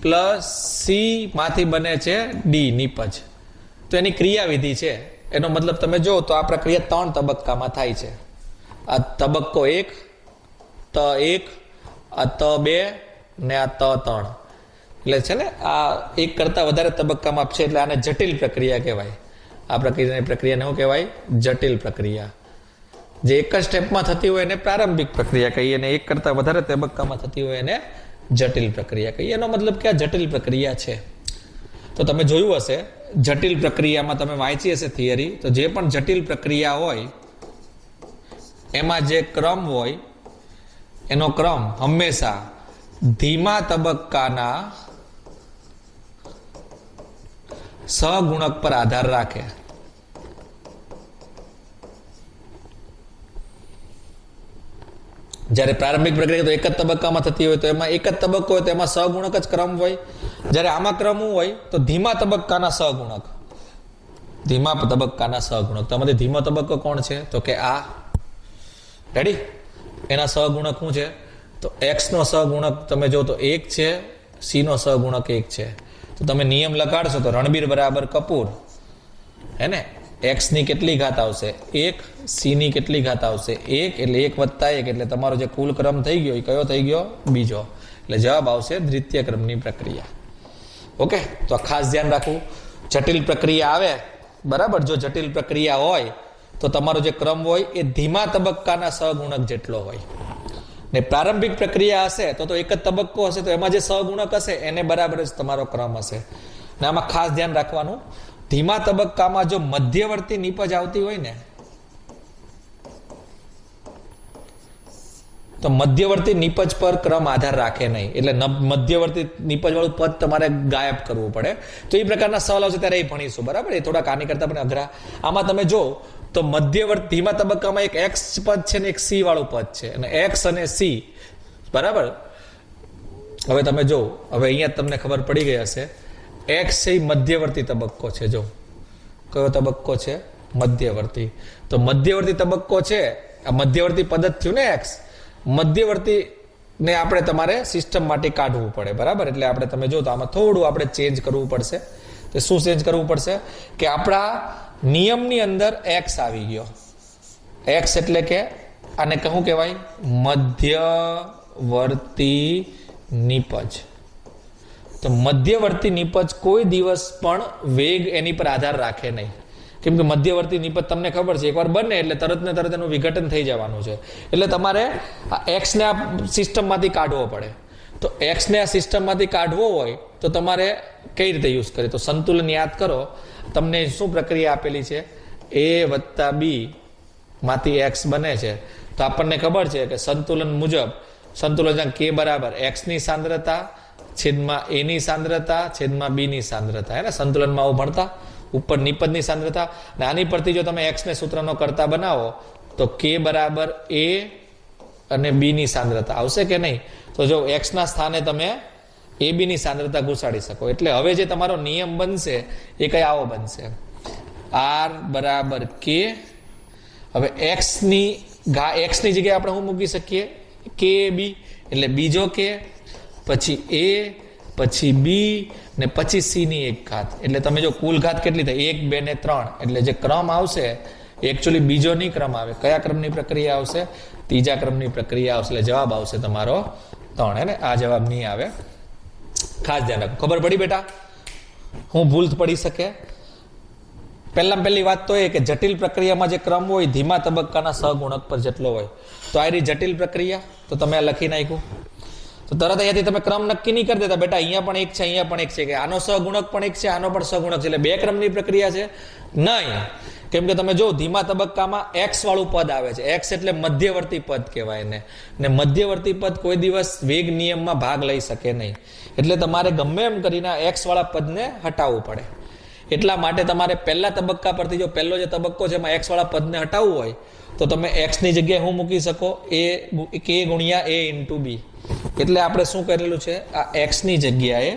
+ C માંથી બને છે ડી નિપજ. તો એની ક્રિયાવિધિ છે. એનો મતલબ તમે જો તો આ પ્રક્રિયા 3 તબક્કામાં થાય છે. આ તબક્કો 1, T1, આ T2 ને આ T3. એટલે છે ને આ એક કરતા વધારે તબક્કામાં છે, એટલે આને જટિલ પ્રક્રિયા કહેવાય. આ પ્રક્રિયાને શું કહેવાય? જટિલ પ્રક્રિયા. જે એક જ સ્ટેપમાં થતી હોય એને પ્રારંભિક પ્રક્રિયા કહીએ, અને એક કરતા વધારે તબક્કામાં થતી હોય એને જટિલ પ્રક્રિયા કહીએ. એનો મતલબ કે આ જટિલ પ્રક્રિયા છે. તો તમે જોયું હશે જટિલ પ્રક્રિયામાં, તમે વાંચી હશે થિયરી, તો જે પણ જટિલ પ્રક્રિયા હોય એમાં જે ક્રમ હોય એનો ક્રમ હંમેશા ધીમા તબક્કાના સહગુણક પર આધાર રાખે. જ્યારે પ્રારંભિક પ્રક્રિયા તો એક જ તબક્કામાં થતી હોય તો એમાં એક જ તબક્કો હોય તો એમાં સહગુણક જ ક્રમ હોય. જ્યારે આમાં ક્રમ હોય તો ધીમા તબક્કાના સહગુણક, ધીમા તબક્કાના સહગુણક. તો આમાંથી ધીમો તબક્કો કોણ છે? તો કે આ. રેડી? એના સહગુણક શું છે? તો x નો સહગુણક તમે જો તો 1 છે, c નો સહગુણક 1 છે. તો તમે નિયમ લગાડશો તો રણબીર બરાબર કપૂર, હે ને? x ની કેટલી ઘાત આવશે? 1. c ની કેટલી ઘાત આવશે? 1. એટલે 1 + 1 એટલે તમારો જે કુલ ક્રમ થઈ ગયો એ કયો થઈ ગયો? બીજો. એટલે જવાબ આવશે દ્વિતીય ક્રમની પ્રક્રિયા. ઓકે, તો ખાસ ધ્યાન રાખવું. જટિલ પ્રક્રિયા આવે, બરાબર, જો જટિલ પ્રક્રિયા હોય તો તમારો જે ક્રમ હોય એ ધીમા તબક્કાના સહગુણક જેટલો હોય. ને પ્રારંભિક પ્રક્રિયા હશે તો એક જ તબક્કો હશે, તો એમાં જે સહગુણક હશે એને બરાબર જ તમારો ક્રમ હશે. ને આમાં ખાસ ધ્યાન રાખવાનું, ધીમા તબક્કામાં જો મધ્યવર્તી નિપજ આવતી હોય ને, તો મધ્યવર્તી નિપજ પર ક્રમ આધાર રાખે નહીં. એટલે મધ્યવર્તી નિપજ વાળું પદ તમારે ગાયબ કરવું પડે. તો એ પ્રકારના સવાલ આવશે ત્યારે એ ભણીશું, બરાબર? એ થોડાક આની કરતા પણ અઘરા. આમાં તમે જો તો મધ્યવર્તી ધીમા તબક્કામાં એક x પદ છે ને એક c વાળું પદ છે, અને x અને c, બરાબર. હવે તમે જો, હવે અહીંયા તમને ખબર પડી ગઈ હશે, x છે એ મધ્યવર્તી તબક્કો છે. જો કયો તબક્કો છે? મધ્યવર્તી. તો મધ્યવર્તી તબક્કો છે, આ મધ્યવર્તી પદ જ થયું ને x. મધ્યવર્તી ને આપણે તમારે સિસ્ટમ માટે કાઢવું પડે, બરાબર? એટલે આપણે તમે જો તો આમાં થોડું આપણે ચેન્જ કરવું પડશે. તો શું ચેન્જ કરવું પડશે? કે આપણા નિયમની અંદર x આવી ગયો. x એટલે કે આને કહું કહેવાય? મધ્યવર્તી નિપજ. તો મધ્યવર્તી નિપજ કોઈ દિવસ પણ વેગ એની પર આધાર રાખે નહીં. કેમ કે મધ્યવર્તી નિપજ તમને ખબર છે એકવાર બને એટલે તરત ને તરત એનું વિઘટન થઈ જવાનું છે. એટલે તમારે આ x ને આ સિસ્ટમમાંથી કાઢવો પડે. તો x ને આ સિસ્ટમમાંથી કાઢવો હોય તો તમારે કઈ રીતે યુઝ કરીએ? તો સંતુલન યાદ કરો. તમને શું પ્રક્રિયા આપેલી છે? a + b માંથી એક્સ બને છે, તો આપણને ખબર છે કે સંતુલન મુજબ સંતુલન કે બરાબર એક્સ ની સાંદ્રતા છેદમાં એ ની સાંદ્રતા છેદમાં બી ની સાંદ્રતા, હે ને સંતુલનમાં આવું ભણતા ઉપર નિપજની સાંદ્રતા. અને આની પરથી જો તમે એક્સ ને સૂત્રનો કરતા બનાવો તો કે બરાબર એ અને બી ની સાંદ્રતા આવશે કે નહીં? તો જો એક્સ ના સ્થાને તમે એ બી ની સાંદ્રતા ઘુસાડી શકો. એટલે હવે જે તમારો નિયમ બનશે એ કઈ આવો બનશે, આર બરાબર કે. હવે એક્સ ની જગ્યાએ આપણે શું મૂકી શકીએ? કે બી, એટલે બીજો કે, પછી એ, પછી બી ને પછી સી ની એક ઘાત. એટલે તમે જો કુલ ઘાત કેટલી થાય? 1 2 ને 3. એટલે જે ક્રમ આવશે એકચ્યુઅલી બીજો નહીં ક્રમ આવે. કયા ક્રમની પ્રક્રિયા આવશે? ત્રીજા ક્રમની પ્રક્રિયા આવશે. એટલે જવાબ આવશે તમારો 3, હે ને? આ જવાબ નહીં આવે, ખાસ ધ્યાન રાખો. ખબર પડી બેટા? હું ભૂલ પડી શકે? પહેલી વાત તો એ કે જટિલ પ્રક્રિયામાં જે ક્રમ હોય ધીમા તબક્કાના સહગુણક પર જેટલો હોય. તો આ રહી જટિલ પ્રક્રિયા, તો તમે આ લખી નાખ્યું. તો તરત અહીંયાથી તમે ક્રમ નક્કી નહીં કરી દેતા બેટા અહીંયા પણ એક છે અહીંયા પણ એક છે, કે આનો સહગુણક પણ એક છે આનો પણ સહગુણક છે, એટલે 2 ક્રમની પ્રક્રિયા છે નહીં. કેમ કે તમે જો ધીમા તબક્કામાં એક્સ વાળું પદ આવે છે. એક્સ એટલે મધ્યવર્તી પદ કહેવાય એને, ને મધ્યવર્તી પદ કોઈ દિવસ વેગ નિયમમાં ભાગ લઈ શકે નહીં. એટલે તમારે ગમે એમ કરીને એક્સ વાળા પદને હટાવવું પડે. એટલા માટે તમારે પહેલા તબક્કા પરથી જો પહેલો જે તબક્કો છે એમાં એક્સ વાળા પદને હટાવવું હોય તો તમે એક્સ ની જગ્યાએ શું મૂકી શકો? એ કે ગુણ્યા એ ઇન્ટુ બી. એટલે આપણે શું કરેલું છે? આ એક્સ ની જગ્યાએ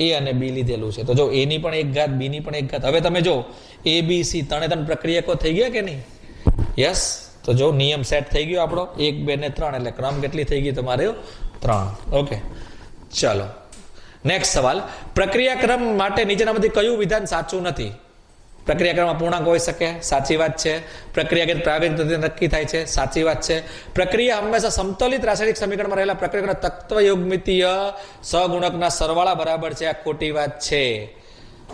એ અને બી લીધેલું છે. તો જો એ ની પણ એક ઘાત, બી ની પણ એક ઘાત. હવે તમે જો એ બી સી ત્રણ પ્રક્રિયકો થઈ ગયા કે નહીં? યસ. તો જો નિયમ સેટ થઈ ગયો આપણો 1 2 ને 3. એટલે ક્રમ કેટલી થઈ ગઈ તમારે? 3. ઓકે, ચાલો નેક્સ્ટ સવાલ. પ્રક્રિયાક્રમ માટે નીચેનામાંથી કયું વિધાન સાચું નથી? પ્રક્રિયાક્રમમાં પૂર્ણાંક હોઈ શકે, સાચી વાત છે. પ્રક્રિયા પ્રાયોગિક રીતે નક્કી થાય છે, સાચી વાત છે. પ્રક્રિયા હંમેશા સમતોલિત રાસાયણિક સમીકરણમાં રહેલા પ્રક્રિયાના તત્વયોગમિતીય સહગુણકના સરવાળા બરાબર છે. આ ખોટી વાત છે.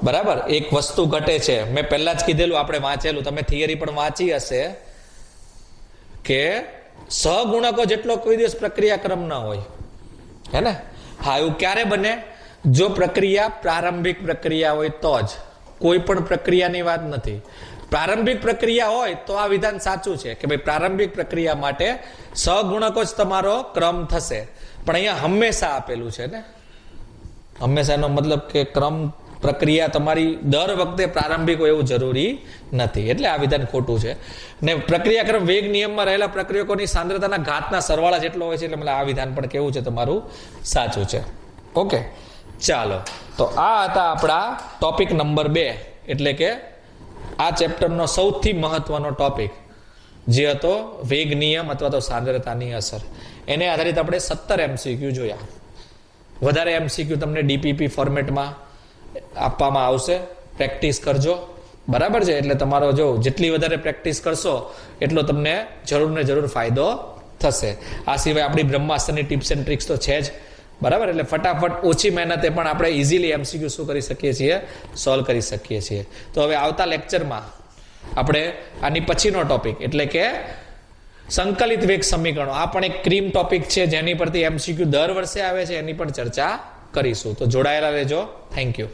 બરાબર, એક વસ્તુ ઘટે છે. મેં પહેલા જ કીધેલું, આપણે વાંચેલું, તમે થિયરી પણ વાંચી હશે કે સહગુણકો જેટલો કોઈ દિવસ પ્રક્રિયાક્રમ ના હોય, હે ને? હા, એવું ક્યારે બને? જો પ્રક્રિયા પ્રારંભિક પ્રક્રિયા હોય તો જ. કોઈ પણ પ્રક્રિયાની વાત નથી. પ્રારંભિક પ્રક્રિયા હોય તો આ વિધાન સાચું છે કે ભાઈ પ્રારંભિક પ્રક્રિયા માટે સહગુણકો જ તમારો ક્રમ થશે. પણ અહીંયા હંમેશા આપેલું છે ને, હંમેશાનો મતલબ કે ક્રમ પ્રક્રિયા તમારી દર વખતે પ્રારંભિક હોય એવું જરૂરી નથી. એટલે આ વિધાન ખોટું છે. ને પ્રક્રિયાક્રમ વેગ નિયમમાં રહેલા પ્રક્રિયકોની સાંદ્રતાના ઘાતના સરવાળા જેટલો હોય છે. એટલે આ વિધાન પણ કેવું છે? તમારું સાચું છે. ઓકે, ચાલો. તો આ હતા આપણા ટોપિક નંબર 2, એટલે કે આ ચેપ્ટરનો સૌથી મહત્વનો ટોપિક જે હતો વેગ નિયમ અથવા તો સાંદ્રતાની અસર. એને આધારિત આપણે 17 MCQ જોયા. વધારે MCQ તમને DPP ફોર્મેટમાં આપવામાં આવશે. પ્રેક્ટિસ કરજો, બરાબર છે? એટલે તમારો જો જેટલી વધારે પ્રેક્ટિસ કરશો એટલો તમને જરૂર ને જરૂર ફાયદો થશે. આ સિવાય આપણી બ્રહ્માસ્ત્રની ટિપ્સ એન્ડ ટ્રિક્સ તો છે જ, બરાબર? એટલે ફટાફટ ઓછી મહેનતે પણ આપણે ઇઝીલી MCQ શું કરી શકીએ છીએ? સોલ્વ કરી શકીએ છીએ. તો હવે આવતા લેક્ચરમાં આપણે આની પછીનો ટોપિક એટલે કે સંકલિત વેગ સમીકરણો, આ પણ એક ક્રીમ ટોપિક છે જેની પરથી MCQ દર વર્ષે આવે છે, એની પણ ચર્ચા કરીશું. તો જોડાયેલા રહેજો. Thank you.